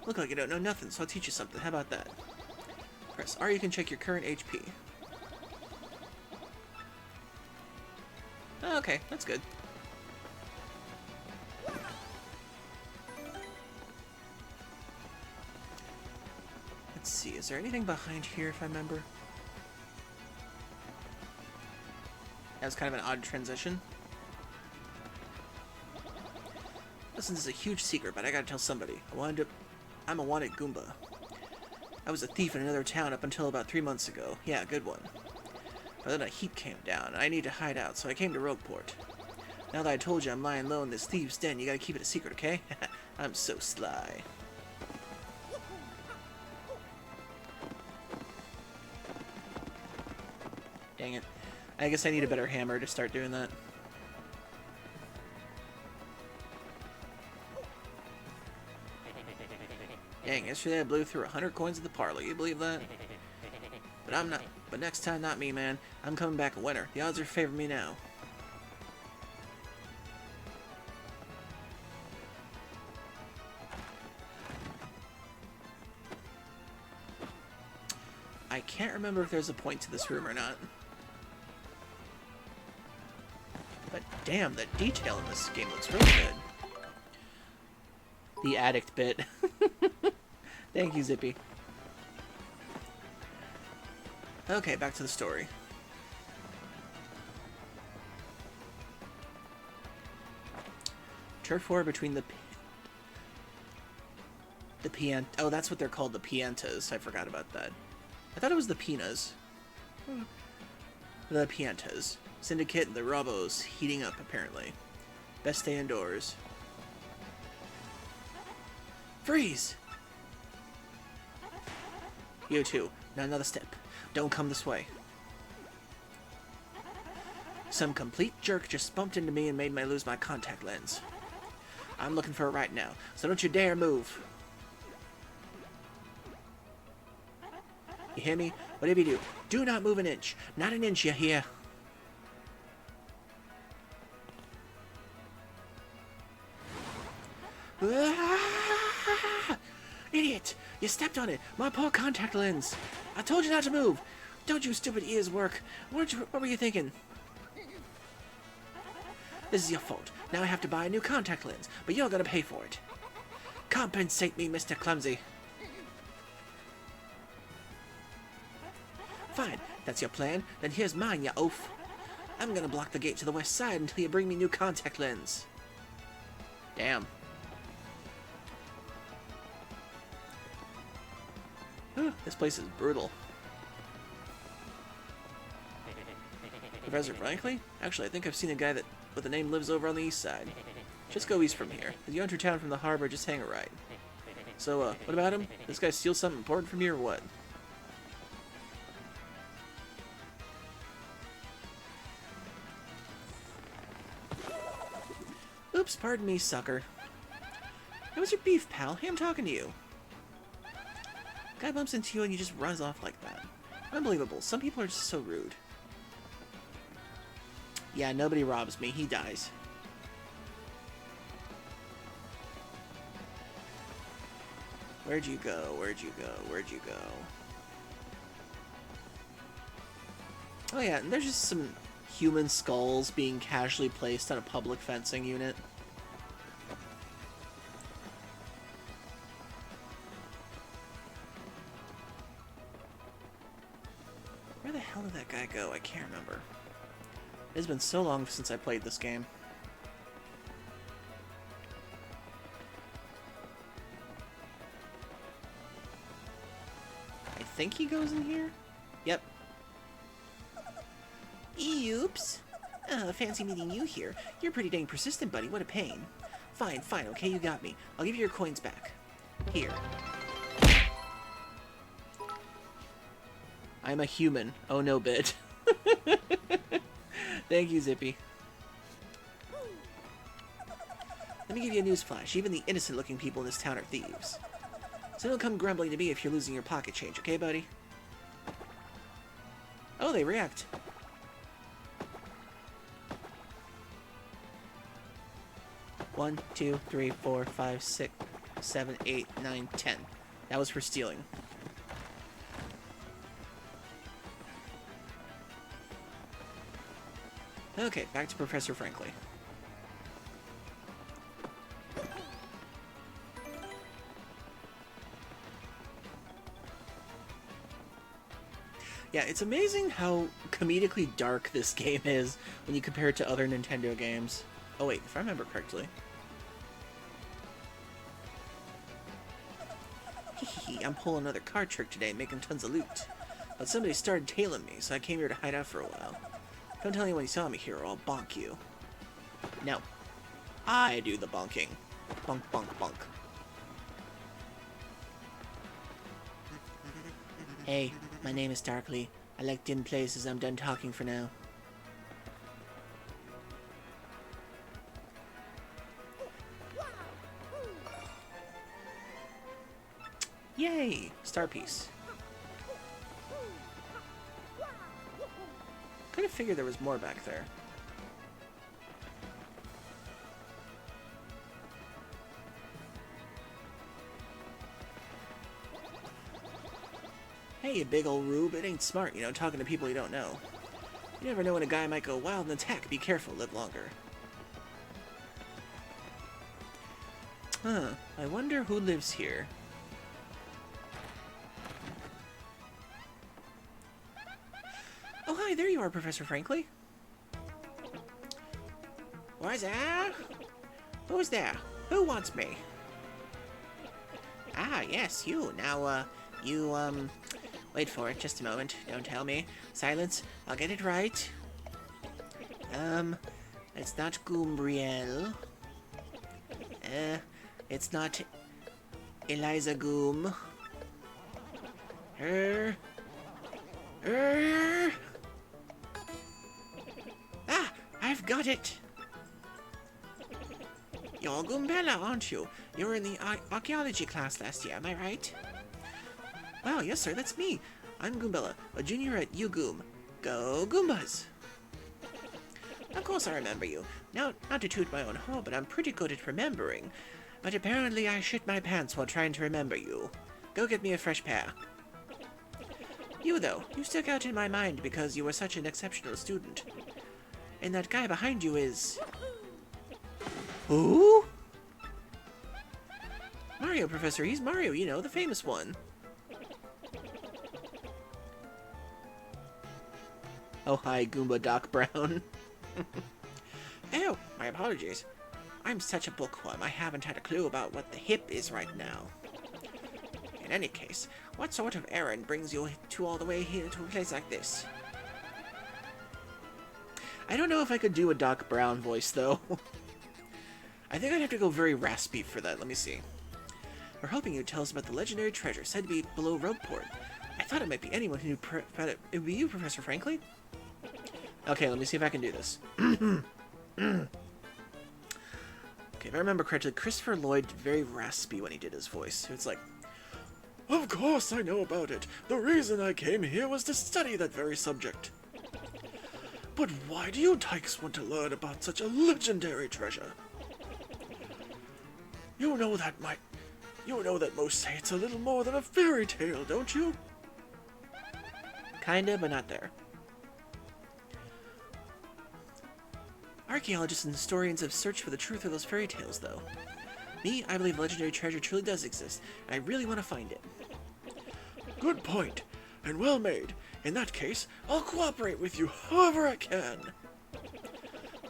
Look like you don't know nothing, so I'll teach you something. How about that? Press R, you can check your current HP. Oh, okay, that's good. Let's see, is there anything behind here if I remember? That was kind of an odd transition. Listen, this is a huge secret, but I gotta tell somebody. I'm a wanted Goomba. I was a thief in another town up until about 3 months ago. Yeah, good one. But then a heat came down, and I need to hide out, so I came to Rogueport. Now that I told you I'm lying low in this thieves' den, you gotta keep it a secret, okay? I'm so sly. Dang it. I guess I need a better hammer to start doing that. Dang, yesterday I blew through 100 coins at the parlor. You believe that? But I'm not. But next time, not me, man. I'm coming back a winner. The odds are favoring me now. I can't remember if there's a point to this room or not. But damn, the detail in this game looks really good. The addict bit. Thank you, Zippy. Okay, back to the story. Turf war between the oh, that's what they're called, the Piantas. I forgot about that. I thought it was the Pinas. The Piantas. Syndicate and the Robos heating up, apparently. Best stay indoors. Freeze! You too. Now another step. Don't come this way. Some complete jerk just bumped into me and made me lose my contact lens. I'm looking for it right now, so don't you dare move. You hear me? Whatever you do, do not move an inch. Not an inch, you hear? Ah! Idiot! You stepped on it! My poor contact lens! I told you not to move! Don't you stupid ears work! What were you thinking? This is your fault. Now I have to buy a new contact lens, but you're gonna pay for it. Compensate me, Mr. Clumsy. Fine, that's your plan. Then here's mine, ya oaf. I'm gonna block the gate to the west side until you bring me new contact lens. Damn. This place is brutal. Professor Frankly? Actually, I think I've seen a guy that with the name lives over on the east side. Just go east from here. As you enter town from the harbor, just hang a right. So, what about him? This guy steal something important from you or what? Oops, pardon me, sucker. Hey, what's your beef, pal? Hey, I'm talking to you. Guy bumps into you and you just runs off like that. Unbelievable. Some people are just so rude. Yeah, nobody robs me. He dies. Where'd you go? Where'd you go? Where'd you go? Oh yeah, and there's just some human skulls being casually placed on a public fencing unit. Where the hell did that guy go? I can't remember. It's been so long since I played this game. I think he goes in here? Yep. Oops. Fancy meeting you here. You're pretty dang persistent, buddy. What a pain. Fine, fine. Okay, you got me. I'll give you your coins back. Here. I'm a human. Oh no, bit. Thank you, Zippy. Let me give you a newsflash. Even the innocent-looking people in this town are thieves. So don't come grumbling to me if you're losing your pocket change, okay, buddy? Oh, they react. One, 2, 3, 4, 5, 6, 7, 8, 9, 10. That was for stealing. Okay, back to Professor Frankly. Yeah, it's amazing how comedically dark this game is when you compare it to other Nintendo games. Oh wait, if I remember correctly. Hehe, I'm pulling another card trick today, making tons of loot. But somebody started tailing me, so I came here to hide out for a while. Don't tell anyone you saw me here or I'll bonk you. No. I do the bonking. Bonk, bonk, bonk. Hey, my name is Darkly. I like dim places. I'm done talking for now. Yay! Star piece. Kind of figured there was more back there. Hey, you big old rube, it ain't smart, you know, talking to people you don't know. You never know when a guy might go wild and attack. Be careful, live longer. Huh, I wonder who lives here. Oh, hi, there you are, Professor Frankly. What's that? Who's there? Who wants me? Ah, yes, you. Now, wait for it, just a moment. Don't tell me. Silence. I'll get it right. It's not Goombriel. It's not Eliza Goom. Ah, I've got it. You're Goombella, aren't you? You were in the archaeology class last year, am I right? Wow, yes sir, that's me. I'm Goombella, a junior at UGoom. Go Goombas! Of course I remember you. Now, not to toot my own horn, but I'm pretty good at remembering. But apparently I shit my pants while trying to remember you. Go get me a fresh pair. You, though, you stuck out in my mind because you were such an exceptional student. And that guy behind you is... Who? Mario, Professor. He's Mario, you know, the famous one. Oh, hi, Goomba Doc Brown. Oh, my apologies. I'm such a bookworm, I haven't had a clue about what the hip is right now. In any case, what sort of errand brings you all the way here to a place like this? I don't know if I could do a Doc Brown voice, though. I think I'd have to go very raspy for that. Let me see. We're hoping you'd tell us about the legendary treasure said to be below Rogueport. I thought it might be anyone who knew about it. It would be you, Professor Frankly? Okay, let me see if I can do this. Okay, if I remember correctly, Christopher Lloyd did very raspy when he did his voice. It's like, of course I know about it. The reason I came here was to study that very subject. But why do you dykes want to learn about such a legendary treasure? You know that most say it's a little more than a fairy tale, don't you? Kinda, but not there. Archaeologists and historians have searched for the truth of those fairy tales, though. Me, I believe legendary treasure truly does exist, and I really want to find it. Good point, and well made. In that case, I'll cooperate with you however I can.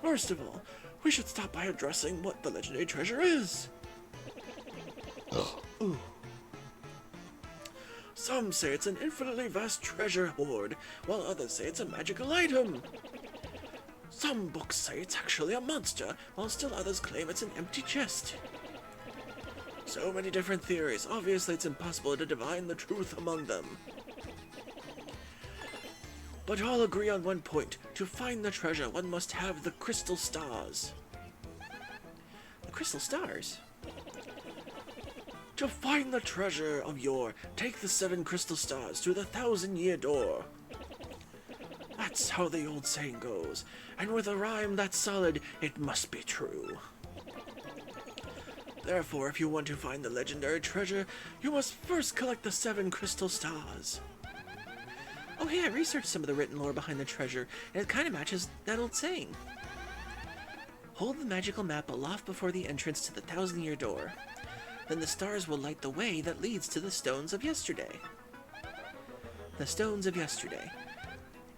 First of all, we should start by addressing what the legendary treasure is. Ooh. Some say it's an infinitely vast treasure hoard, while others say it's a magical item. Some books say it's actually a monster, while still others claim it's an empty chest. So many different theories. Obviously, it's impossible to divine the truth among them. But all agree on one point. To find the treasure, one must have the crystal stars. The crystal stars? To find the treasure of yore, take the 7 crystal stars to the 1,000-year door. That's how the old saying goes, and with a rhyme that's solid, it must be true. Therefore, if you want to find the legendary treasure, you must first collect the 7 crystal stars. Oh hey, I researched some of the written lore behind the treasure, and it kind of matches that old saying. Hold the magical map aloft before the entrance to the 1,000-year door. Then the stars will light the way that leads to the stones of yesterday. The stones of yesterday.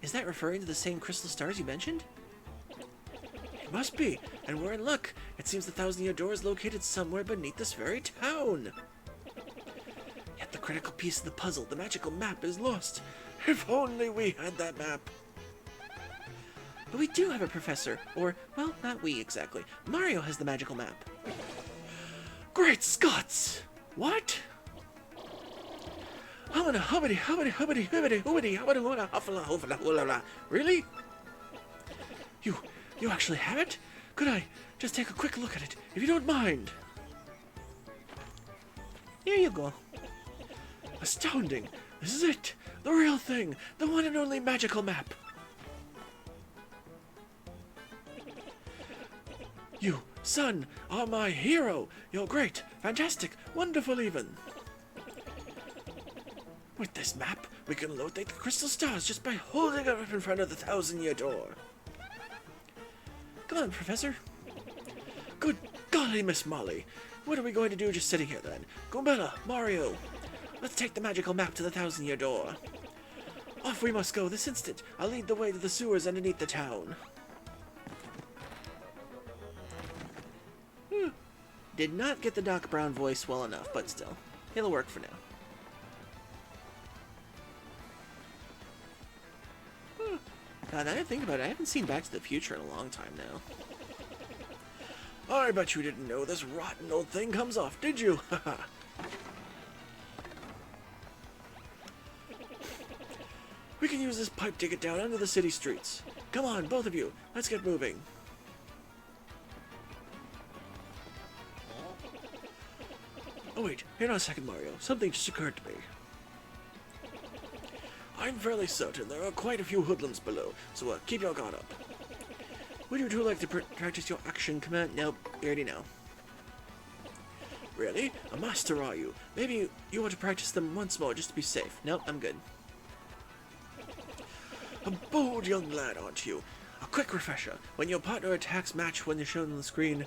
Is that referring to the same crystal stars you mentioned? It must be, and we're in luck. It seems the 1,000-year door is located somewhere beneath this very town. Yet the critical piece of the puzzle, the magical map, is lost. If only we had that map. But we do have a professor, or, well, not we exactly. Mario has the magical map. Great Scots! What? Really? You actually have it? Could I just take a quick look at it, if you don't mind? Here you go. Astounding! This is it! The real thing! The one and only magical map! You, son, are my hero! You're great, fantastic, wonderful even! With this map, we can locate the crystal stars just by holding it up in front of the 1,000-year door. Come on, Professor. Good golly, Miss Molly. What are we going to do just sitting here then? Goombella, Mario, let's take the magical map to the 1,000-year door. Off we must go this instant. I'll lead the way to the sewers underneath the town. Did not get the Doc Brown voice well enough, but still. It'll work for now. God, now that I think about it, I haven't seen Back to the Future in a long time now. I bet you didn't know this rotten old thing comes off, did you? Haha. We can use this pipe to get down under the city streets. Come on, both of you. Let's get moving. Oh wait, hang on a second, Mario. Something just occurred to me. I'm fairly certain there are quite a few hoodlums below, so keep your guard up. Would you two like to practice your action command? Nope, we already know. Really? A master, are you? Maybe you want to practice them once more just to be safe. Nope, I'm good. A bold young lad, aren't you? A quick refresher. When your partner attacks match when you're shown on the screen,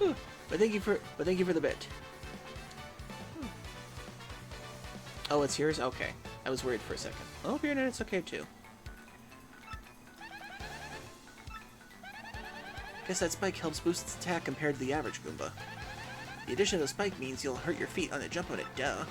Whew. But thank you for the bit. Oh, it's yours? Okay. I was worried for a second. I hope your internet's okay too. Guess that spike helps boost its attack compared to the average Goomba. The addition of the spike means you'll hurt your feet on the jump on it, duh.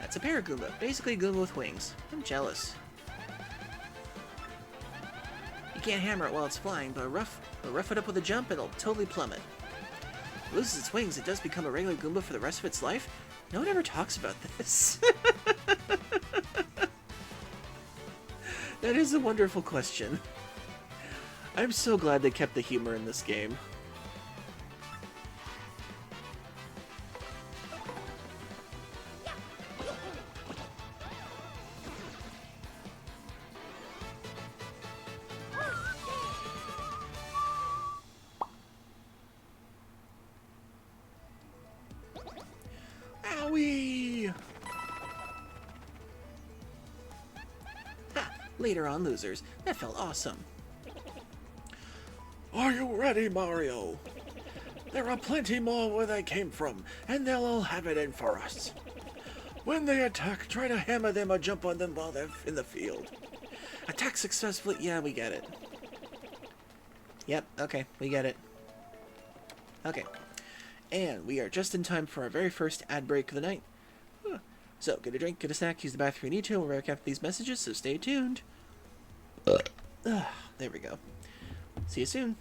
That's a Paragoomba, basically a Goomba with wings. I'm jealous. You can't hammer it while it's flying, but rough it up with a jump and it'll totally plummet. If it loses its wings, it does become a regular Goomba for the rest of its life? No one ever talks about this. That is a wonderful question. I'm so glad they kept the humor in this game. Owie! Ha! Later on, losers. That felt awesome. Are you ready, Mario? There are plenty more where they came from, and they'll all have it in for us. When they attack, try to hammer them or jump on them while they're in the field. Attack successfully. Yeah, we get it. Yep, okay, we get it. Okay. And we are just in time for our very first ad break of the night. So, get a drink, get a snack, use the bathroom you need to, and we'll back after these messages, so stay tuned. There we go. See you soon.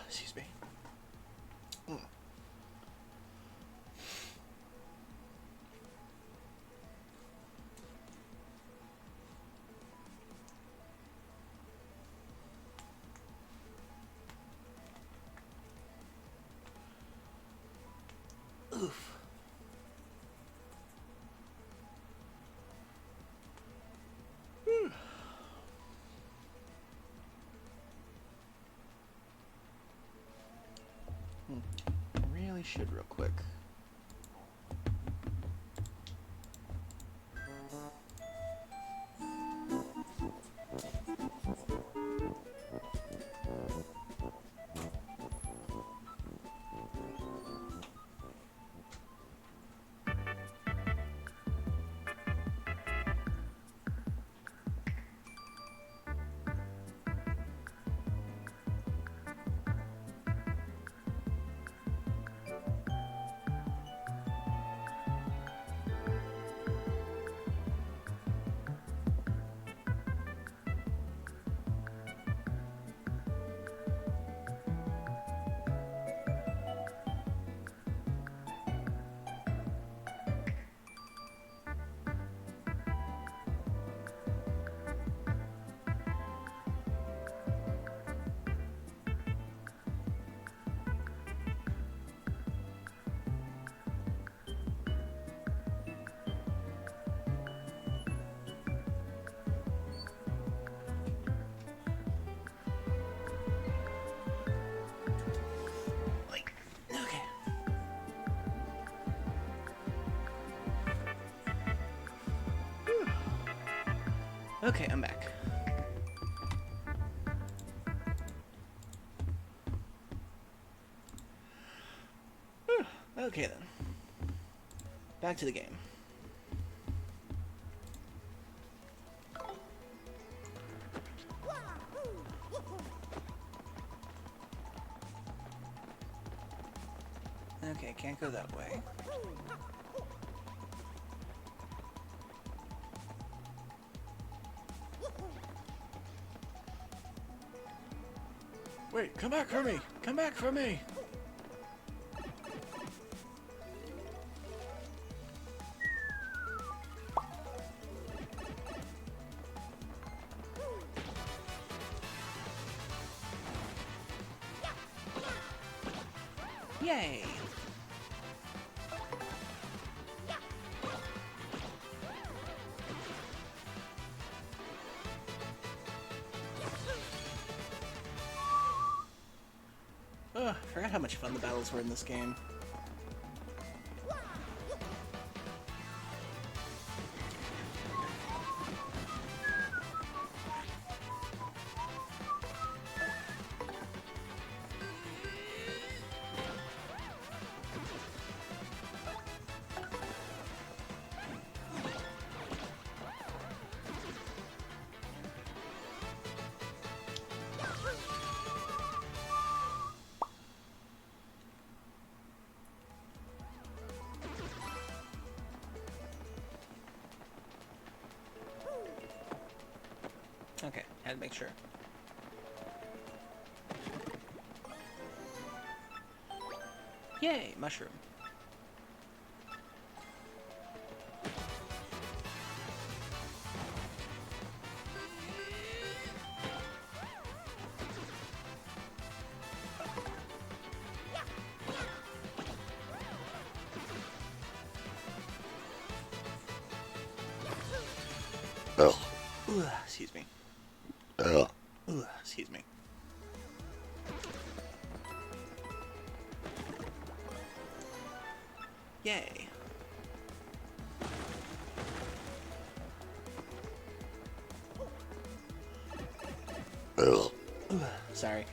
Excuse me. Oof. Really should real quick. Okay, I'm back. Okay then. Back to the game. Okay, can't go that way. Wait, come back for me! Come back for me! Yay! Ugh, I forgot how much fun the battles were in this game. Okay, had to make sure. Yay, mushroom. Ugh. Ugh, excuse me. Ugh. Ugh, excuse me. Yay. Ugh. Ugh, sorry.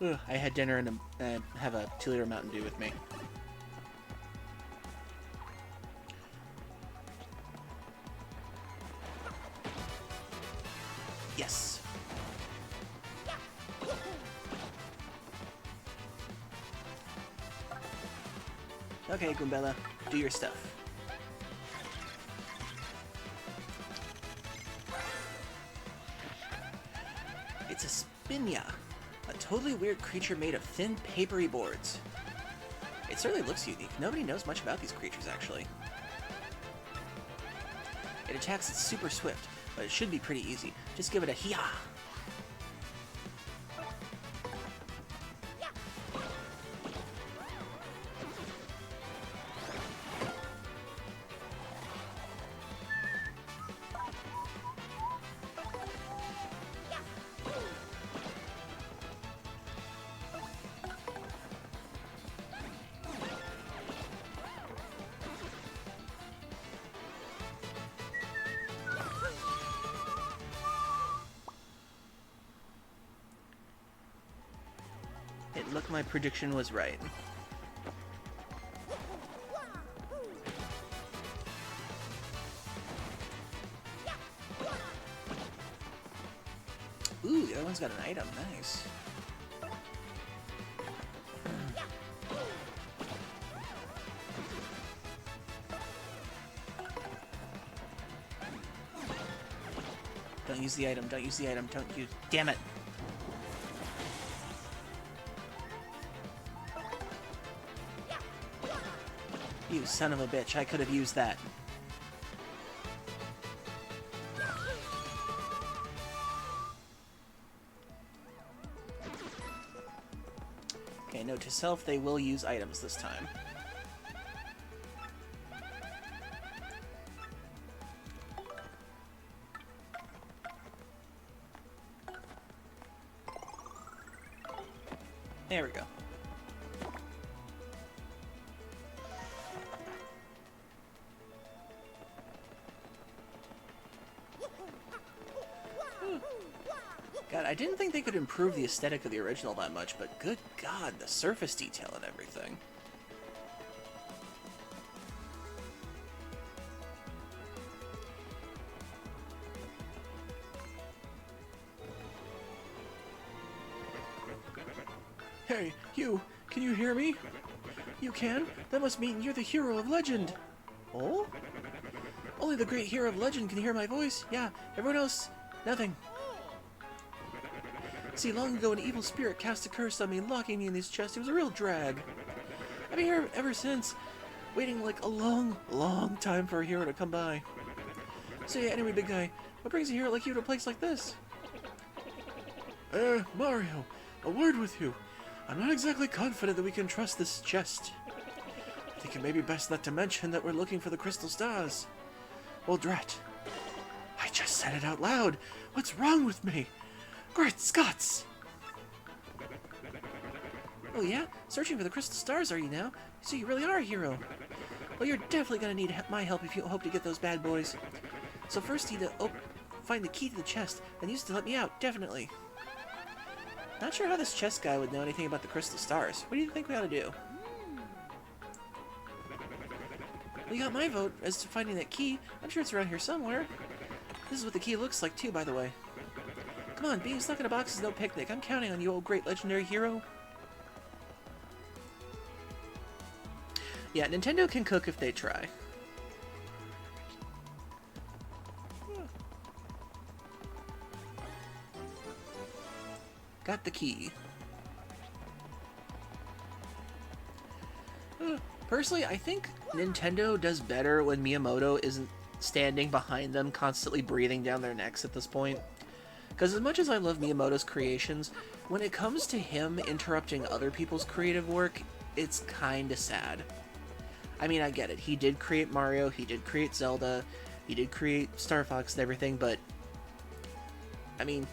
Ugh, I had dinner and have a 2-liter Mountain Dew with me. Yes. Okay, Goombella, do your stuff. It's a Spinya, a totally weird creature made of thin, papery boards. It certainly looks unique. Nobody knows much about these creatures, actually. It attacks super swift, but it should be pretty easy. Just give it a hiya! It looked my prediction was right. Ooh, the other one's got an item. Nice. Don't use the item. Don't use the item. Don't use... Damn it! You son of a bitch. I could have used that. Okay, note to self, they will use items this time. There we go. God, I didn't think they could improve the aesthetic of the original that much, but good God, the surface detail and everything. Hey, you! Can you hear me? You can? That must mean you're the hero of legend! Oh? Only the great hero of legend can hear my voice. Yeah, everyone else, nothing. See, long ago an evil spirit cast a curse on me, locking me in his chest. It was a real drag. I've been here ever since, waiting like a long, long time for a hero to come by. So yeah, anyway, big guy, what brings a hero like you to a place like this? Mario, a word with you. I'm not exactly confident that we can trust this chest. I think it may be best not to mention that we're looking for the crystal stars. Well, drat. I just said it out loud. What's wrong with me? Great Scots! Oh yeah? Searching for the crystal stars, are you now? So you really are a hero. Well, you're definitely gonna need my help if you hope to get those bad boys. So first you need to find the key to the chest, and use it to let me out, definitely. Not sure how this chest guy would know anything about the crystal stars. What do you think we ought to do? Well, you got my vote as to finding that key. I'm sure it's around here somewhere. This is what the key looks like too, by the way. Come on, being stuck in a box is no picnic. I'm counting on you, old great legendary hero. Yeah, Nintendo can cook if they try. Got the key. Personally, I think Nintendo does better when Miyamoto isn't standing behind them, constantly breathing down their necks at this point. Because as much as I love Miyamoto's creations, when it comes to him interrupting other people's creative work, it's kinda sad. I mean, I get it. He did create Mario, he did create Zelda, he did create Star Fox and everything, but I mean,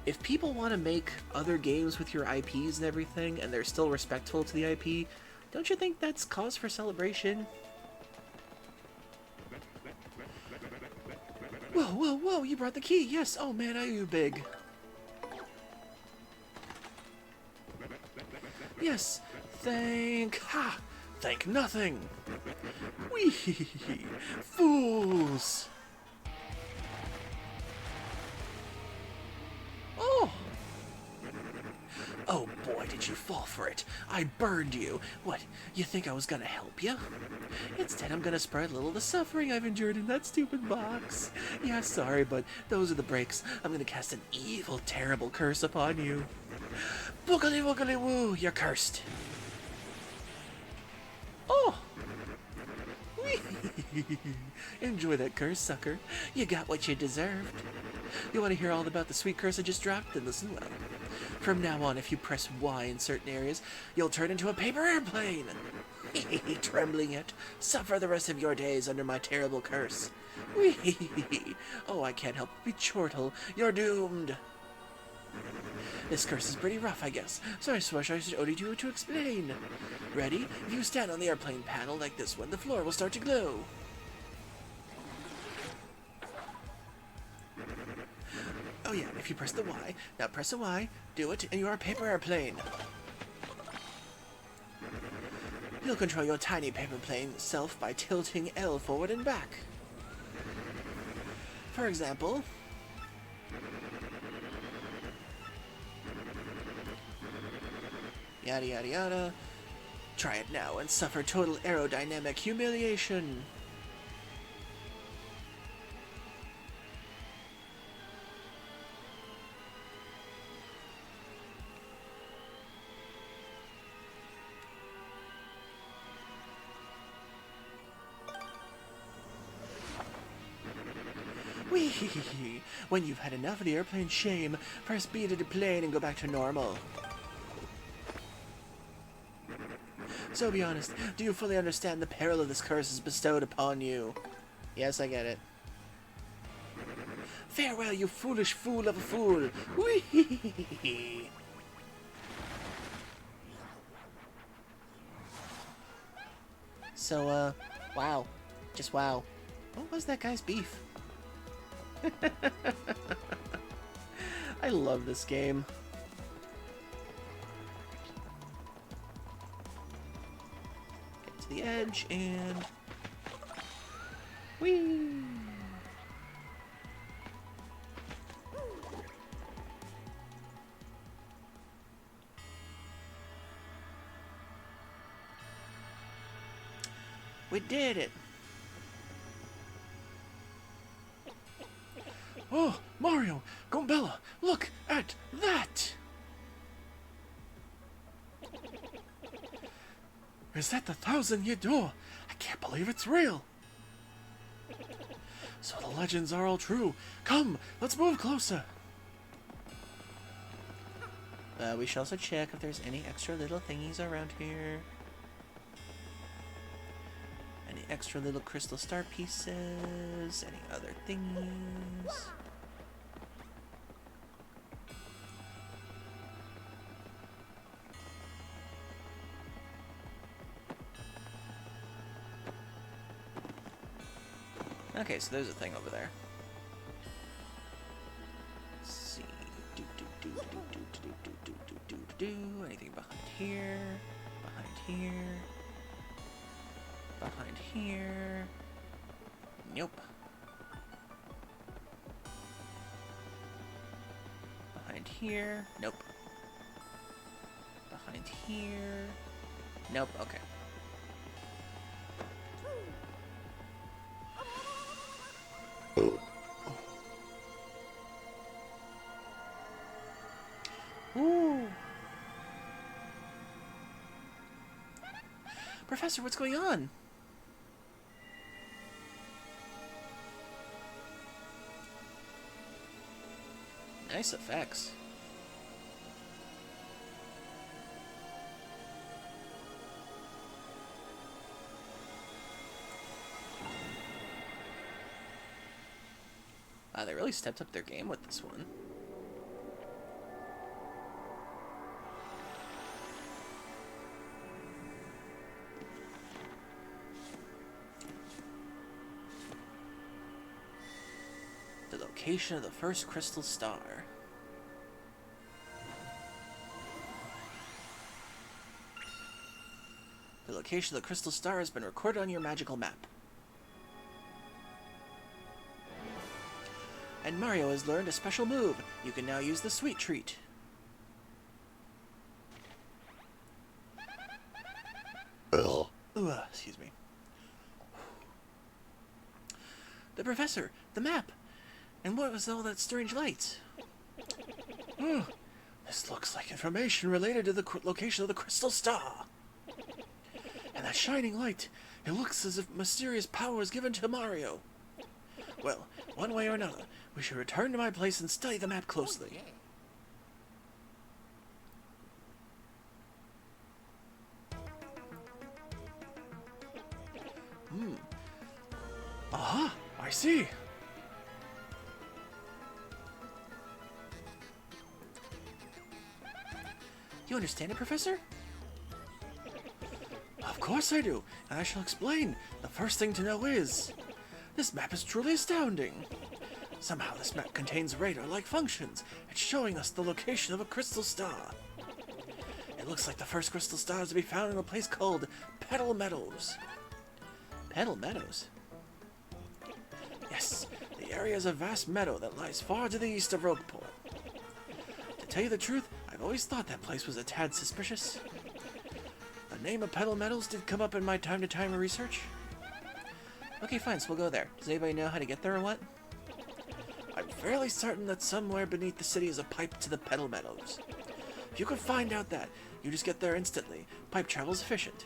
if people want to make other games with your IPs and everything, and they're still respectful to the IP, don't you think that's cause for celebration? Whoa, whoa, whoa, you brought the key, yes, oh man, are you big? Yes, thank nothing. Wee, fools. Oh! Oh boy, did you fall for it. I burned you. What, you think I was gonna help you? Instead, I'm gonna spread a little of the suffering I've endured in that stupid box. Yeah, sorry, but those are the breaks. I'm gonna cast an evil, terrible curse upon you. Boogly woogly woo, you're cursed. Oh! Enjoy that curse, sucker. You got what you deserved. You want to hear all about the sweet curse I just dropped? Then listen well. From now on, if you press Y in certain areas, you'll turn into a paper airplane. Trembling yet, suffer the rest of your days under my terrible curse. Oh, I can't help but be chortle. You're doomed. This curse is pretty rough, I guess, so I suppose I should owe you to explain. Ready? If you stand on the airplane panel like this one, the floor will start to glow. Oh yeah, if you press the Y, now press the Y, do it, and you are a paper airplane. You'll control your tiny paper plane self by tilting L forward and back. For example, yada yada yada. Try it now and suffer total aerodynamic humiliation. Whee! When you've had enough of the airplane shame, press B to deplane and go back to normal. So be honest, do you fully understand the peril of this curse is bestowed upon you? Yes, I get it. Farewell, you foolish fool of a fool! Whee! So, wow. Just wow. What was that guy's beef? I love this game. Get to the edge and... whee! We did it! Oh, Mario! Goombella! Look at that! Is that the Thousand-Year Door? I can't believe it's real! So the legends are all true. Come, let's move closer! We should also check if there's any extra little thingies around here. Any extra little crystal star pieces? Any other thingies? Okay, so there's a thing over there. Let's see. Anything behind here? Behind here? Behind here? Nope. Behind here? Nope. Behind here? Nope. Okay. Ooh. Professor, what's going on? Nice effects. Wow, they really stepped up their game with this one. The location of the first crystal star. The location of the crystal star has been recorded on your magical map. And Mario has learned a special move. You can now use the sweet treat. Excuse me. The professor, the map. And what was all that strange light? This looks like information related to the location of the crystal star. And that shining light, it looks as if mysterious power was given to Mario. Well, one way or another, we should return to my place and study the map closely. Aha! I see! You understand it, Professor? Of course I do, and I shall explain. The first thing to know is... this map is truly astounding. Somehow this map contains radar-like functions. It's showing us the location of a crystal star. It looks like the first crystal star is to be found in a place called Petal Meadows. Petal Meadows? Yes, the area is a vast meadow that lies far to the east of Rogueport. To tell you the truth, I've always thought that place was a tad suspicious. The name of Petal Meadows did come up in my time-to-time research. Okay, fine, so we'll go there. Does anybody know how to get there or what? I'm fairly certain that somewhere beneath the city is a pipe to the Petal Meadows. If you could find out that, you just get there instantly. Pipe travel's efficient.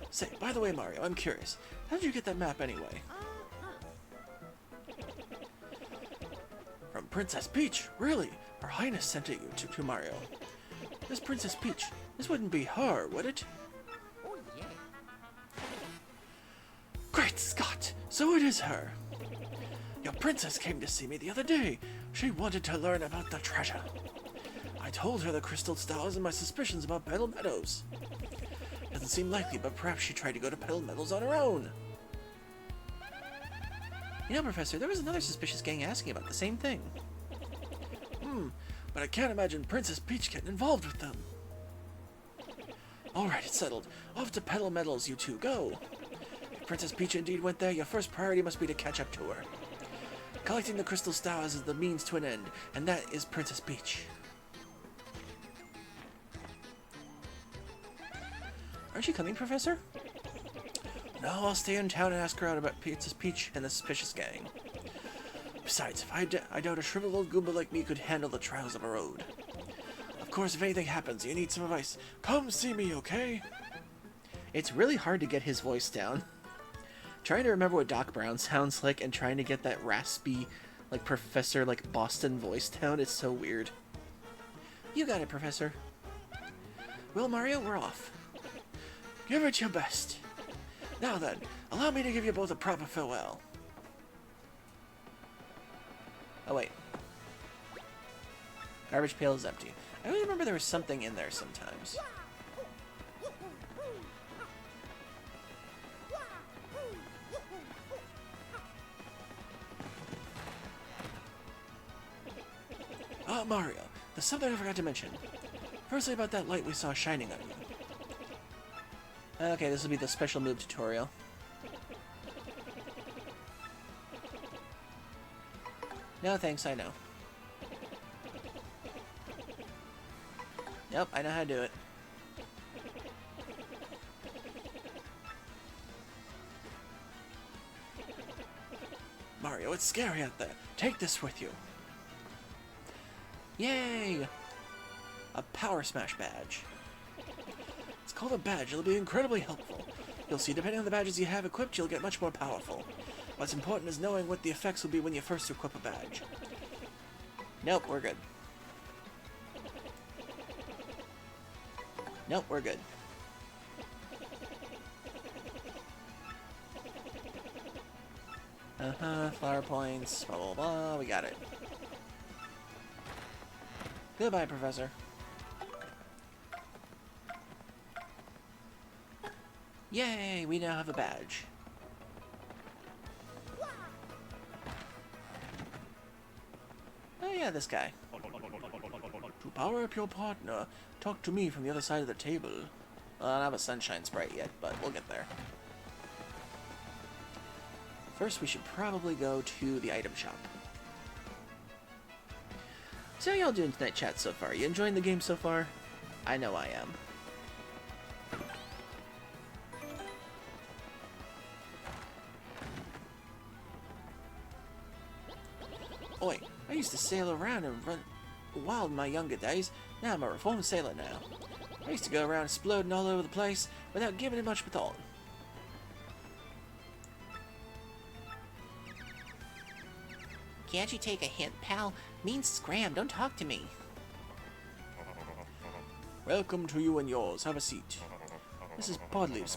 Say, by the way, Mario, I'm curious. How did you get that map anyway? From Princess Peach, really? Her Highness sent it to Mario. This Princess Peach, this wouldn't be her, would it? Oh, yeah. Great Scott! So it is her! Your princess came to see me the other day. She wanted to learn about the treasure. I told her the crystal stars and my suspicions about Petal Meadows. Doesn't seem likely, but perhaps she tried to go to Petal Meadows on her own. You know, Professor, there was another suspicious gang asking about the same thing. But I can't imagine Princess Peach getting involved with them. Alright, it's settled. Off to Petal Meadows, you two, go! If Princess Peach indeed went there, your first priority must be to catch up to her. Collecting the crystal stars is the means to an end, and that is Princess Peach. Aren't you coming, Professor? No, I'll stay in town and ask her out about Princess Peach and the suspicious gang. Besides, I doubt a shriveled old Goomba like me could handle the trials of a road. Of course, if anything happens, you need some advice, come see me, okay? It's really hard to get his voice down. Trying to remember what Doc Brown sounds like and trying to get that raspy like Professor like Boston voice tone. It's so weird. You got it, Professor. Well, Mario, we're off. Give it your best. Now then, allow me to give you both a proper farewell. Oh, wait. Garbage pail is empty. I always remember there was something in there sometimes. Oh, Mario, there's something I forgot to mention. Firstly, about that light we saw shining on you. Okay, this will be the special move tutorial. No, thanks, I know. Nope, I know how to do it. Mario, it's scary out there. Take this with you. Yay! A Power Smash badge. It's called a badge. It'll be incredibly helpful. You'll see, depending on the badges you have equipped, you'll get much more powerful. What's important is knowing what the effects will be when you first equip a badge. Nope, we're good. Nope, we're good. Flower points, blah blah blah, we got it. Goodbye, Professor. Yay, we now have a badge. Oh yeah, this guy. To power up your partner, talk to me from the other side of the table. Well, I don't have a sunshine sprite yet, but we'll get there. First, we should probably go to the item shop. So how y'all doing tonight, chat, so far? You enjoying the game so far? I know I am. Oi, I used to sail around and run wild in my younger days. Now I'm a reformed sailor now. I used to go around exploding all over the place without giving it much thought. Can't you take a hint, pal? Mean Scram, don't talk to me. Welcome to you and yours. Have a seat. This is Podleaf